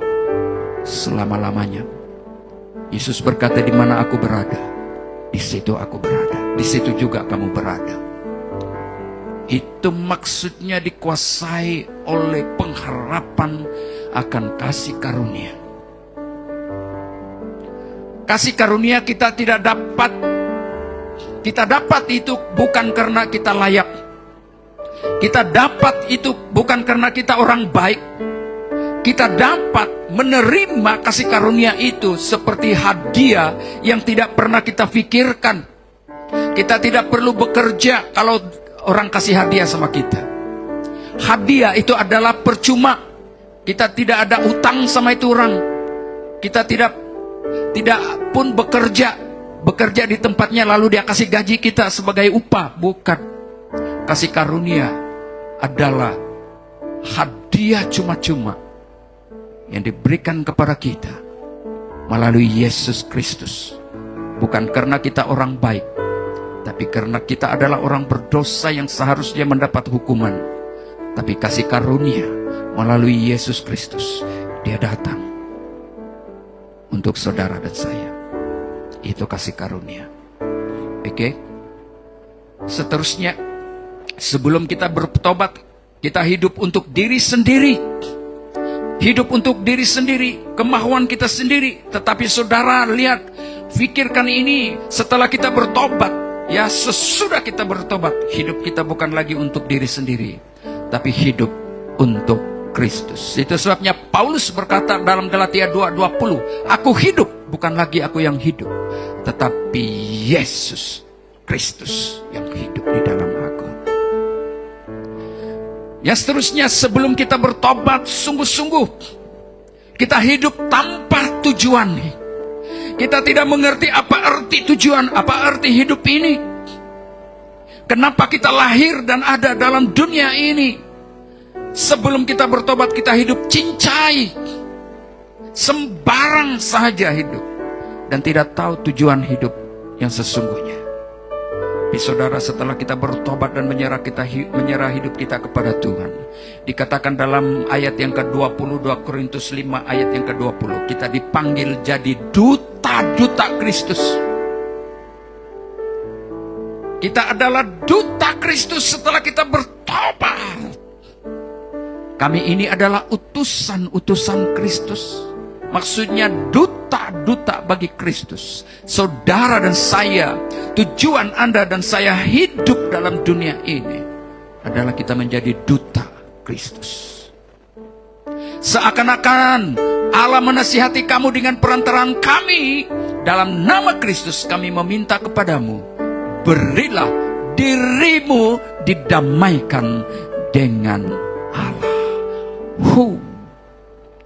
A: selama-lamanya. Yesus berkata, di mana aku berada, di situ aku berada, di situ juga kamu berada. Itu maksudnya dikuasai oleh pengharapan akan kasih karunia. Kasih karunia kita tidak dapat. Kita dapat itu bukan karena kita layak. Kita dapat itu bukan karena kita orang baik. Kita dapat menerima kasih karunia itu seperti hadiah yang tidak pernah kita pikirkan. Kita tidak perlu bekerja kalau orang kasih hadiah sama kita. Hadiah itu adalah percuma. Kita tidak ada utang sama itu orang. Kita tidak pun bekerja di tempatnya lalu dia kasih gaji kita sebagai upah. Bukan. Kasih karunia adalah hadiah cuma-cuma yang diberikan kepada kita melalui Yesus Kristus. Bukan karena kita orang baik, tapi karena kita adalah orang berdosa yang seharusnya mendapat hukuman. Tapi kasih karunia melalui Yesus Kristus, dia datang untuk saudara dan saya. Itu kasih karunia. Oke. Seterusnya, sebelum kita bertobat, kita hidup untuk diri sendiri. Hidup untuk diri sendiri, kemauan kita sendiri. Tetapi saudara lihat, pikirkan ini setelah kita bertobat. Ya, sesudah kita bertobat, hidup kita bukan lagi untuk diri sendiri, tapi hidup untuk Kristus. Itu sebabnya Paulus berkata dalam Galatia 2:20, aku hidup, bukan lagi aku yang hidup, tetapi Yesus Kristus yang hidup di dalam aku. Yang seterusnya, sebelum kita bertobat sungguh-sungguh, kita hidup tanpa tujuan. Kita tidak mengerti apa arti tujuan, apa arti hidup ini. Kenapa kita lahir dan ada dalam dunia ini. Sebelum kita bertobat, kita hidup cincai, sembarang saja hidup, dan tidak tahu tujuan hidup yang sesungguhnya. Tapi saudara, setelah kita bertobat dan menyerah hidup kita kepada Tuhan, dikatakan dalam ayat yang ke-20, 2 Korintus 5 ayat yang ke-20, kita dipanggil jadi duta-duta Kristus. Kita adalah duta Kristus setelah kita bertobat. Kami ini adalah utusan-utusan Kristus. Maksudnya duta-duta bagi Kristus. Saudara dan saya, tujuan Anda dan saya hidup dalam dunia ini adalah kita menjadi duta Kristus. Seakan-akan Allah menasihati kamu dengan perantaraan kami. Dalam nama Kristus kami meminta kepadamu, berilah dirimu didamaikan dengan Allah.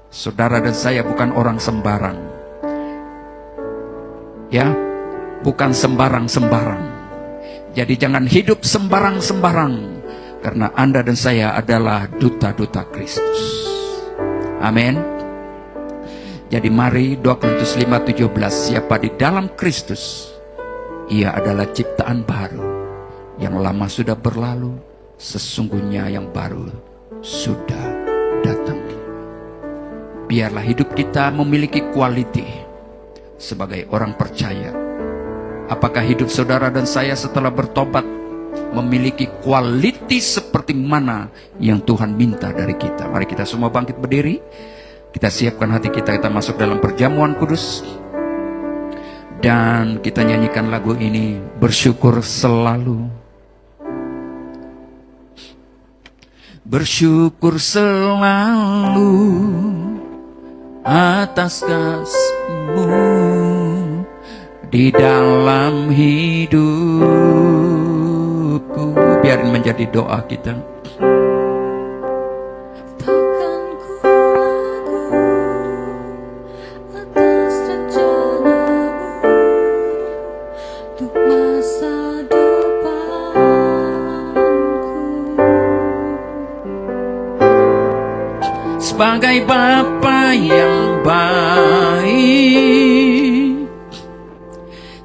A: Saudara dan saya bukan orang sembarang. Ya, bukan sembarang-sembarang. Jadi jangan hidup sembarang-sembarang, karena Anda dan saya adalah duta-duta Kristus. Amin. Jadi mari 2 Korintus 5:17, siapa di dalam Kristus, Ia adalah ciptaan baru. Yang lama sudah berlalu, sesungguhnya yang baru sudah datang. Biarlah hidup kita memiliki quality sebagai orang percaya. Apakah hidup saudara dan saya setelah bertobat memiliki quality seperti mana yang Tuhan minta dari kita? Mari kita semua bangkit berdiri. Kita siapkan hati kita, kita masuk dalam perjamuan kudus. Dan kita nyanyikan lagu ini, bersyukur selalu. Bersyukur selalu atas kasih-Mu di dalam hidupku. Biarin menjadi doa kita. Sebagai Bapa yang baik,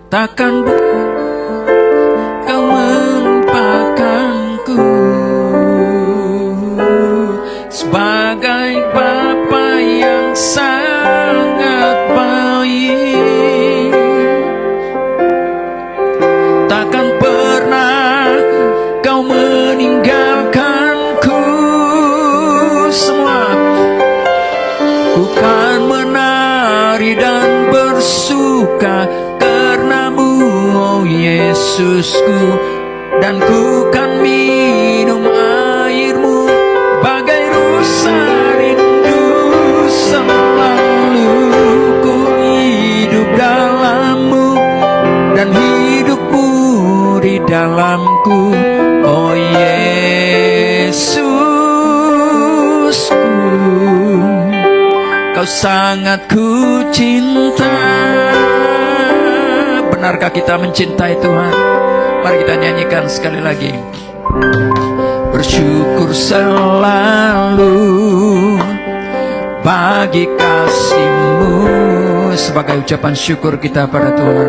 A: takkan Kau melupakanku. Sebagai Bapa yang sangat baik, takkan pernah Kau meninggalkanku. Semua ku kan menari dan bersuka karena-Mu, oh Yesusku, dan ku kan minum air-Mu bagai rusa rindu. Selalu ku hidup dalam-Mu dan hidup-Mu di dalamku, oh Yesusku. Kau sangat ku cinta. Benarkah kita mencintai Tuhan? Mari kita nyanyikan sekali lagi. Bersyukur selalu bagi kasih-Mu, sebagai ucapan syukur kita pada Tuhan.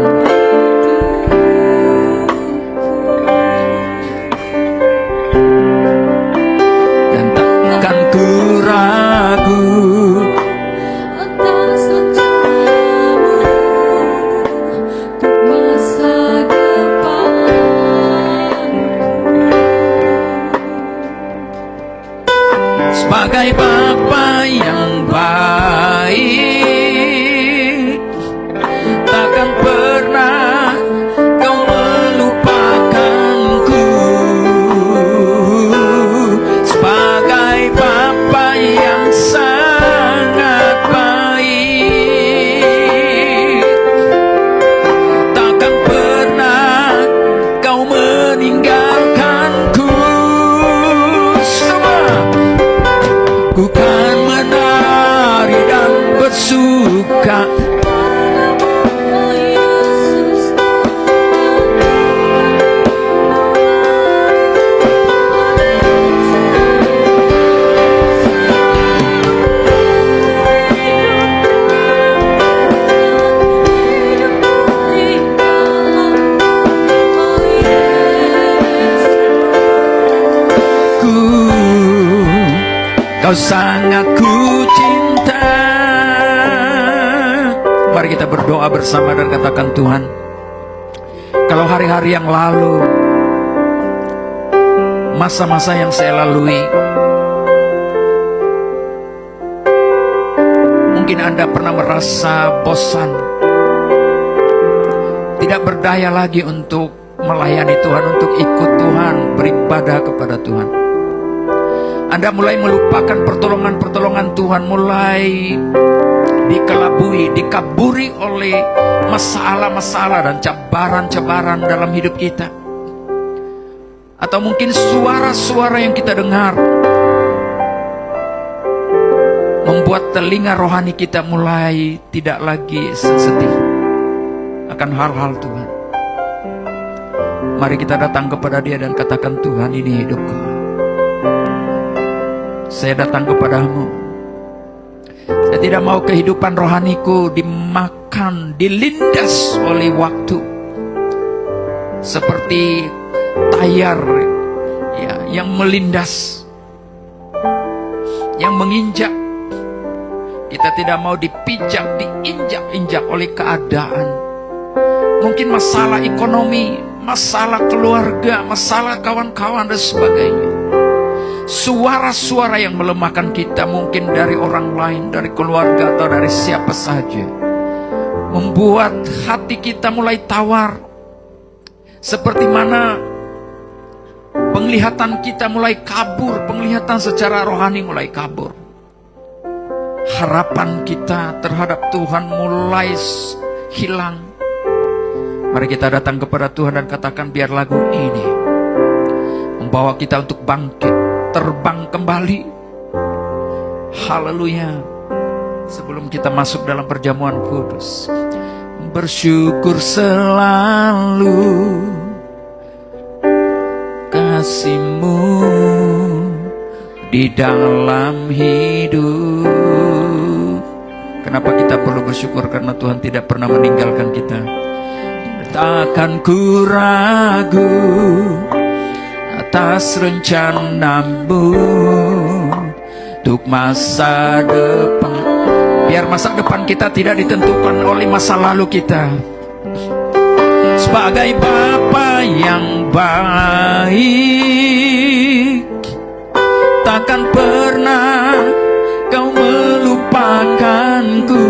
A: Dan takkan ku ragu sebagai Bapa yang baik, takkan pernah Kau melupakanku. Sebagai Bapa yang sangat baik, takkan pernah Kau meninggalkanku. Ku kan menari dan bersuka Kau sangat ku cinta. Mari kita berdoa bersama dan katakan, Tuhan, kalau hari-hari yang lalu, masa-masa yang saya lalui, mungkin Anda pernah merasa bosan, tidak berdaya lagi untuk melayani Tuhan, untuk ikut Tuhan, beribadah kepada Tuhan. Anda mulai melupakan pertolongan-pertolongan Tuhan, mulai dikaburi oleh masalah-masalah dan cabaran-cabaran dalam hidup kita. Atau mungkin suara-suara yang kita dengar membuat telinga rohani kita mulai tidak lagi sensitif akan hal-hal Tuhan. Mari kita datang kepada Dia dan katakan, Tuhan, ini hidupku. Saya datang kepadamu. Saya tidak mau kehidupan rohaniku dimakan, dilindas oleh waktu. seperti tayar ya, yang melindas, yang menginjak. Kita tidak mau dipijak, diinjak-injak oleh keadaan. Mungkin masalah ekonomi, masalah keluarga, masalah kawan-kawan dan sebagainya. Suara-suara yang melemahkan kita mungkin dari orang lain, dari keluarga atau dari siapa saja, membuat hati kita mulai tawar. Seperti mana penglihatan kita mulai kabur, penglihatan secara rohani mulai kabur. Harapan kita terhadap Tuhan mulai hilang. Mari kita datang kepada Tuhan dan katakan, biar lagu ini membawa kita untuk bangkit, terbang kembali. Haleluya. Sebelum kita masuk dalam perjamuan kudus, bersyukur selalu kasih-Mu di dalam hidup. Kenapa kita perlu bersyukur? Karena Tuhan tidak pernah meninggalkan kita. Takkan ku ragu atas rencana-Mu untuk masa depan. Biar masa depan kita tidak ditentukan oleh masa lalu kita. Sebagai Bapa yang baik, takkan pernah Kau melupakanku.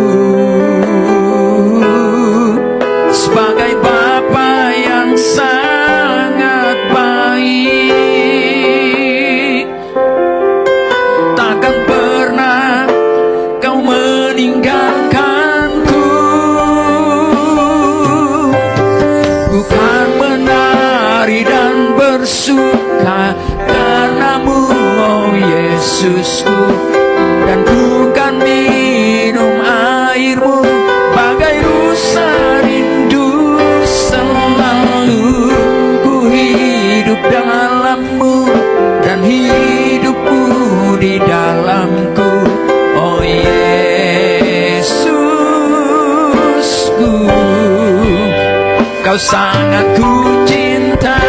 A: Sebagai Bapa yang sangat baik, takkan pernah Kau meninggalkanku. Bukan menari dan bersuka karena-Mu, oh Yesusku, dan bukan minum air-Mu bagai rusa rindu selalu. Ku hidup dalam-Mu dan hidup-Mu di dalamku, oh Yesusku. Kau sangat ku cinta.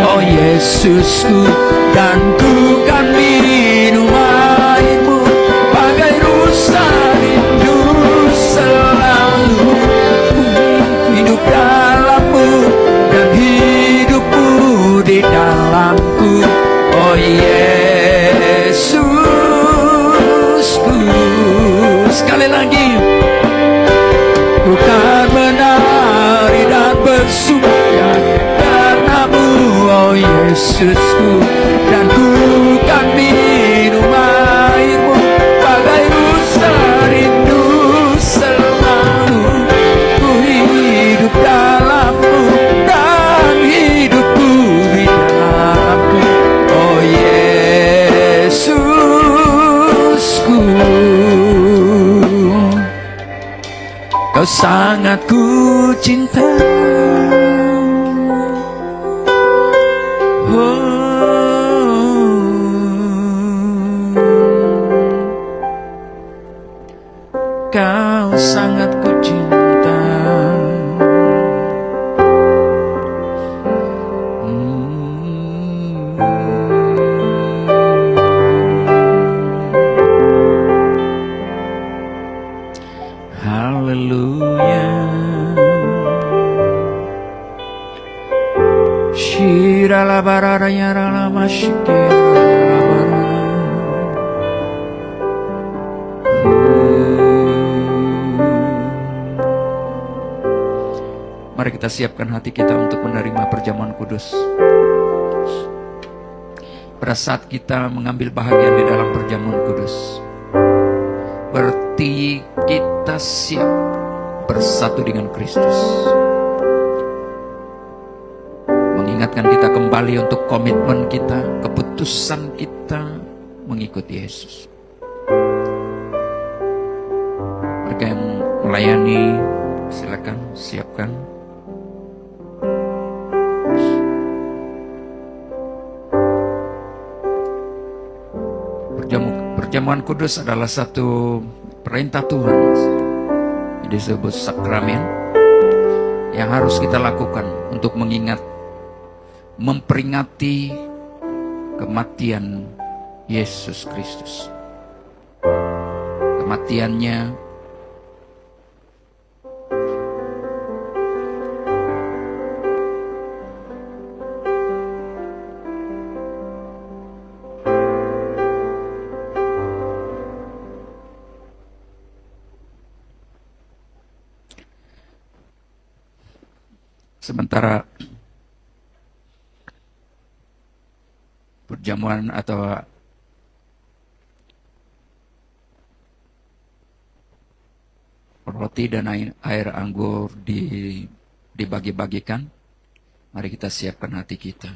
A: Oh Yesusku, dan ku kan minum air-Mu bagai rusa rindu selalu. Hidup dalam-Mu dan hidup-Mu di dalamku, oh Yesusku. Sekali lagi, bukan menari dan bersuka karena-Mu, oh Yesusku, dan bukan minum air-Mu bagai rusa rindu selalu. Ku hidup dalam-Mu dan hidup-Ku di dalamku, oh Yesusku. Kau sangat ku cinta. Kau sangat ku cinta. Haleluya. Shira la barara yara la mashikira la barara. Mari kita siapkan hati kita untuk menerima perjamuan kudus. Pada saat kita mengambil bahagian di dalam perjamuan kudus, berarti kita siap bersatu dengan Kristus. Mengingatkan kita kembali untuk komitmen kita, keputusan kita mengikuti Yesus. Mereka yang melayani, silakan siapkan. Perjamuan kudus adalah satu perintah Tuhan. Ini disebut sakramen yang harus kita lakukan untuk memperingati kematian Yesus Kristus. Kematiannya sementara perjamuan atau roti dan air anggur dibagi-bagikan, mari kita siapkan hati kita.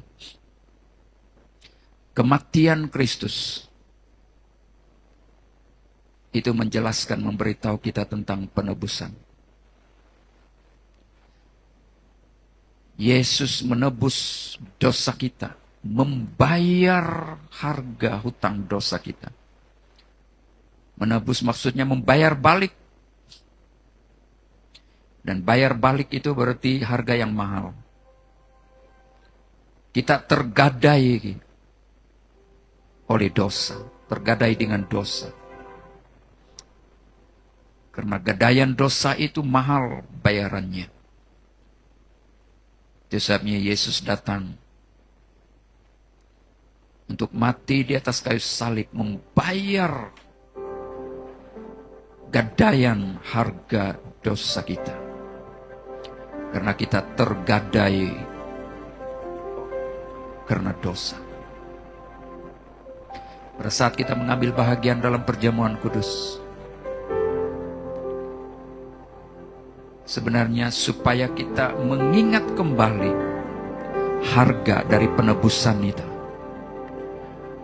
A: Kematian Kristus itu menjelaskan, memberitahu kita tentang penebusan. Yesus menebus dosa kita, membayar harga hutang dosa kita. Menebus maksudnya membayar balik. Dan bayar balik itu berarti harga yang mahal. Kita tergadai oleh dosa, tergadai dengan dosa. Karena gadaian dosa itu mahal bayarannya. Itu sebabnya Yesus datang untuk mati di atas kayu salib, membayar gadaian harga dosa kita. Karena kita tergadai karena dosa. Pada saat kita mengambil bahagian dalam perjamuan kudus, sebenarnya supaya kita mengingat kembali harga dari penebusan itu.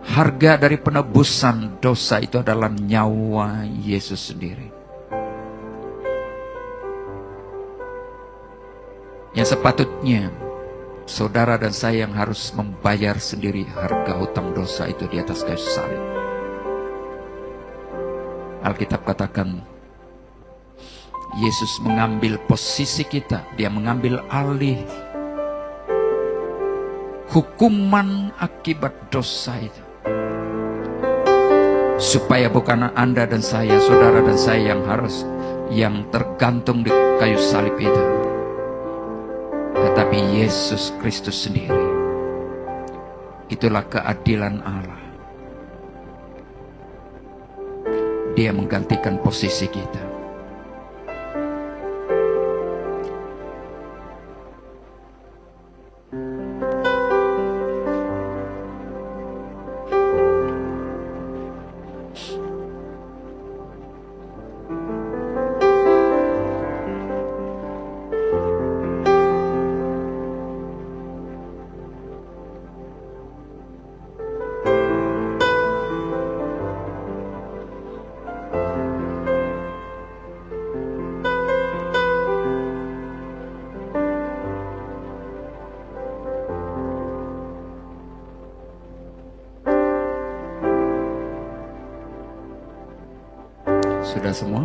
A: Harga dari penebusan dosa itu adalah nyawa Yesus sendiri. Yang sepatutnya saudara dan saya yang harus membayar sendiri harga hutang dosa itu di atas kayu salib. Alkitab katakan, Yesus mengambil posisi kita, dia mengambil alih hukuman akibat dosa itu. Supaya bukan Anda dan saya, saudara dan saya yang tergantung di kayu salib itu. Tetapi Yesus Kristus sendiri. Itulah keadilan Allah. Dia menggantikan posisi kita. Sudah semua?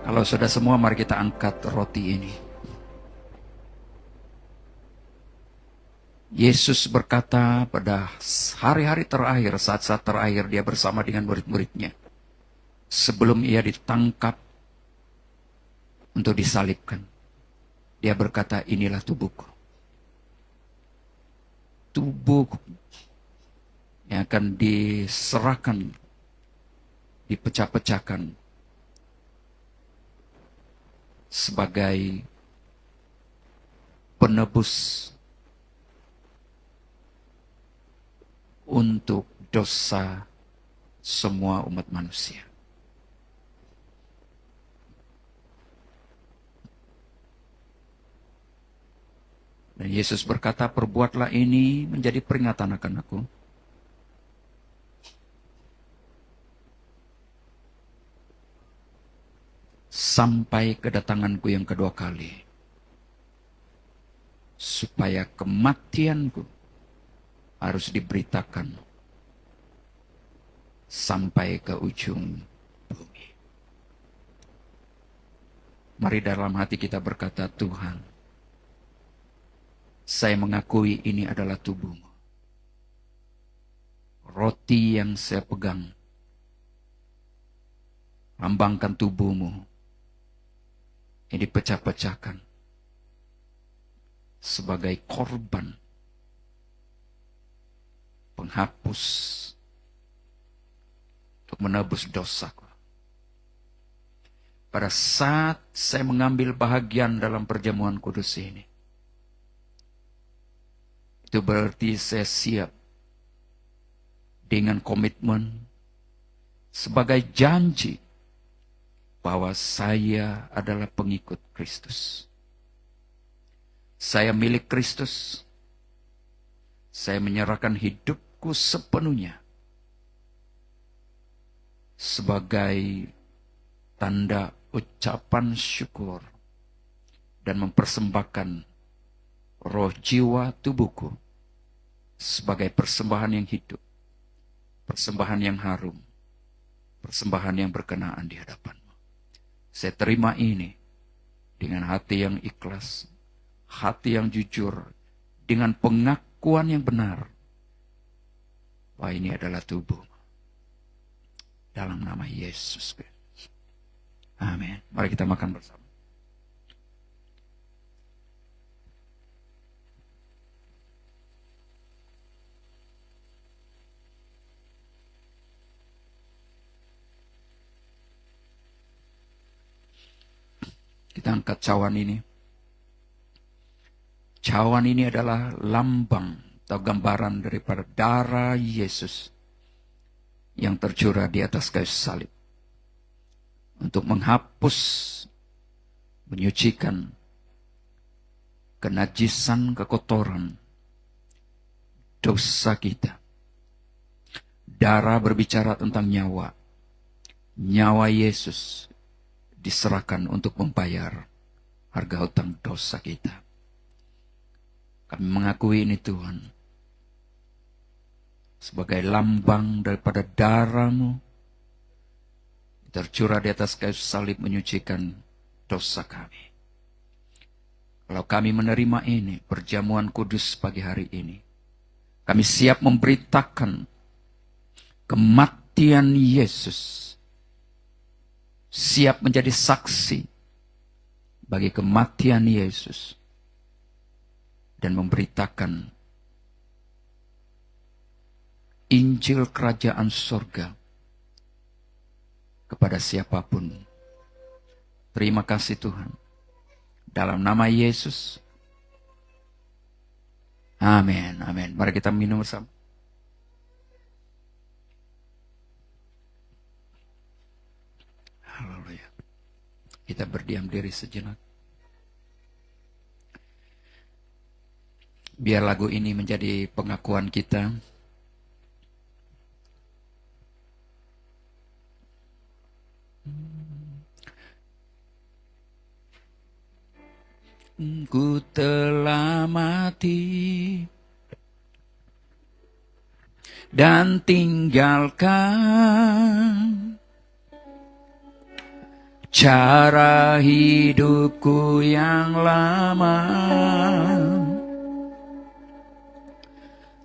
A: Kalau sudah semua, mari kita angkat roti ini. Yesus berkata pada hari-hari terakhir, saat-saat terakhir dia bersama dengan murid-muridnya. Sebelum ia ditangkap untuk disalibkan. Dia berkata, inilah tubuhku. Tubuh yang akan diserahkan, dipecah-pecahkan sebagai penebus untuk dosa semua umat manusia. Dan Yesus berkata, perbuatlah ini menjadi peringatan akan aku. Sampai kedatanganku yang kedua kali. Supaya kematianku harus diberitakan sampai ke ujung bumi. Mari dalam hati kita berkata, Tuhan, saya mengakui ini adalah tubuh-Mu. Roti yang saya pegang, lambangkan tubuh-Mu, ini dipecah-pecahkan sebagai korban penghapus untuk menebus dosaku. Pada saat saya mengambil bahagian dalam perjamuan kudus ini, itu berarti saya siap dengan komitmen sebagai janji bahwa saya adalah pengikut Kristus. Saya milik Kristus. Saya menyerahkan hidupku sepenuhnya sebagai tanda ucapan syukur dan mempersembahkan roh, jiwa, tubuhku sebagai persembahan yang hidup, persembahan yang harum, persembahan yang berkenaan di hadapan-Mu. Saya terima ini dengan hati yang ikhlas, hati yang jujur, dengan pengakuan yang benar bahwa ini adalah tubuh. Dalam nama Yesus Kristus. Amin. Mari kita makan bersama. Kita angkat cawan ini. Cawan ini adalah lambang atau gambaran daripada darah Yesus yang tercurah di atas kayu salib untuk menghapus, menyucikan kenajisan, kekotoran dosa kita. Darah berbicara tentang nyawa. Nyawa Yesus diserahkan untuk membayar harga hutang dosa kita. Kami mengakui ini Tuhan, sebagai lambang daripada darah-Mu tercurah di atas kayu salib menyucikan dosa kami. Kalau kami menerima ini, perjamuan kudus pagi hari ini, kami siap memberitakan kematian Yesus, siap menjadi saksi bagi kematian Yesus, dan memberitakan Injil kerajaan surga kepada siapapun. Terima kasih Tuhan. Dalam nama Yesus. Amin. Amin. Mari kita minum bersama. Haleluya. Kita berdiam diri sejenak. Biar lagu ini menjadi pengakuan kita. Ku telah mati dan tinggalkan cara hidupku yang lama.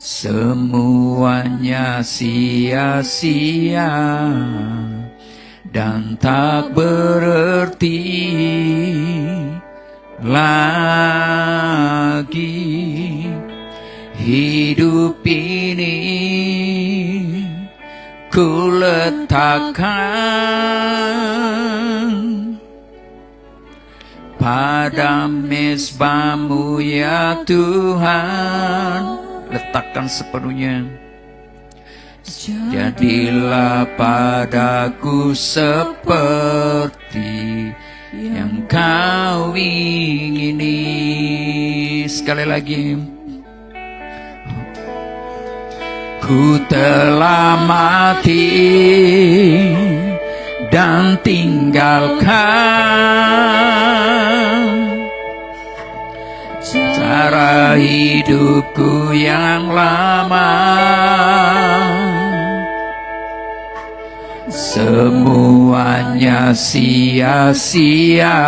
A: Semuanya sia-sia dan tak berarti lagi. Hidup ini ku letakkan pada mezbah-Mu ya Tuhan. Letakkan sepenuhnya. Jadilah padaku seperti yang kau ingini. Sekali lagi. Ku telah mati dan tinggalkan cara hidupku yang lama. Semuanya sia-sia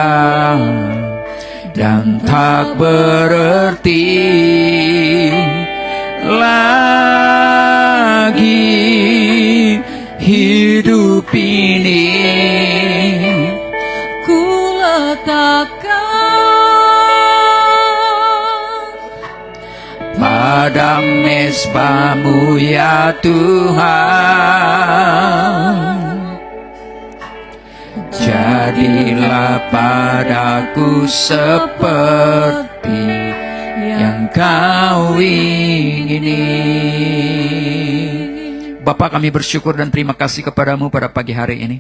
A: dan tak berarti lagi hidup ini.
B: Ku letakkan
A: pada mezbah-Mu ya Tuhan. Jadilah padaku seperti yang kau ingini. Bapa, kami bersyukur dan terima kasih kepadamu pada pagi hari ini.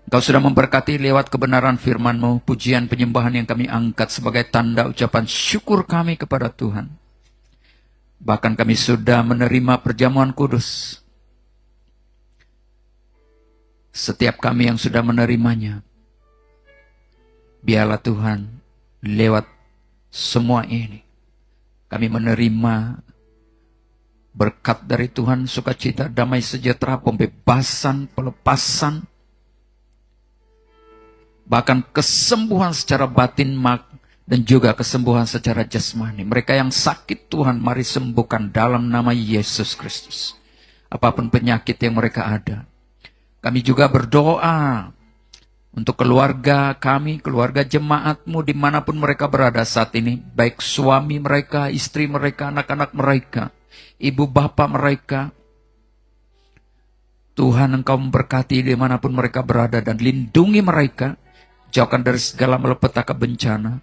A: Engkau sudah memberkati lewat kebenaran firman-Mu, pujian penyembahan yang kami angkat sebagai tanda ucapan syukur kami kepada Tuhan. Bahkan kami sudah menerima perjamuan kudus. Setiap kami yang sudah menerimanya, biarlah Tuhan lewat semua ini kami menerima berkat dari Tuhan, sukacita, damai sejahtera, pembebasan, pelepasan, bahkan kesembuhan secara batin dan juga kesembuhan secara jasmani. Mereka yang sakit, Tuhan, mari sembuhkan dalam nama Yesus Kristus. Apapun penyakit yang mereka ada. Kami juga berdoa untuk keluarga kami, keluarga jemaat-Mu dimanapun mereka berada saat ini. Baik suami mereka, istri mereka, anak-anak mereka, ibu bapak mereka. Tuhan, Engkau memberkati dimanapun mereka berada dan lindungi mereka. Jauhkan dari segala malapetaka bencana.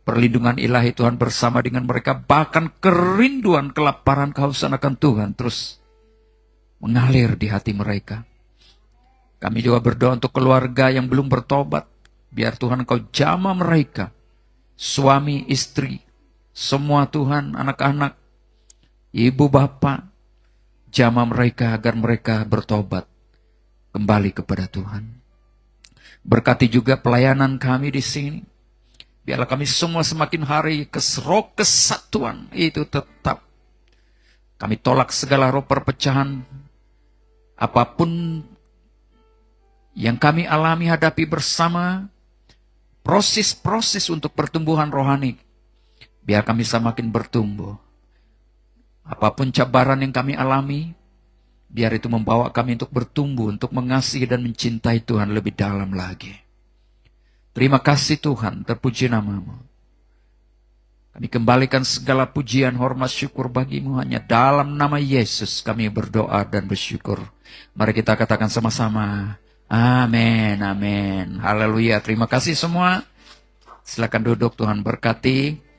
A: Perlindungan ilahi Tuhan bersama dengan mereka. Bahkan kerinduan, kelaparan, kehausan akan Tuhan terus mengalir di hati mereka. Kami juga berdoa untuk keluarga yang belum bertobat. Biar Tuhan Engkau jamah mereka. Suami, istri, semua Tuhan, anak-anak, ibu, bapak. Jamah mereka agar mereka bertobat. Kembali kepada Tuhan. Berkati juga pelayanan kami di sini. Biarlah kami semua semakin hari roh kesatuan itu tetap. Kami tolak segala roh perpecahan. Apapun yang kami alami hadapi bersama, proses-proses untuk pertumbuhan rohani, biar kami semakin bertumbuh. Apapun cabaran yang kami alami, biar itu membawa kami untuk bertumbuh, untuk mengasihi dan mencintai Tuhan lebih dalam lagi. Terima kasih Tuhan, terpuji nama-Mu. Kami kembalikan segala pujian, hormat, syukur bagi-Mu. Hanya dalam nama Yesus kami berdoa dan bersyukur. Mari kita katakan sama-sama. Amin, amin. Haleluya. Terima kasih semua. Silakan duduk, Tuhan berkati.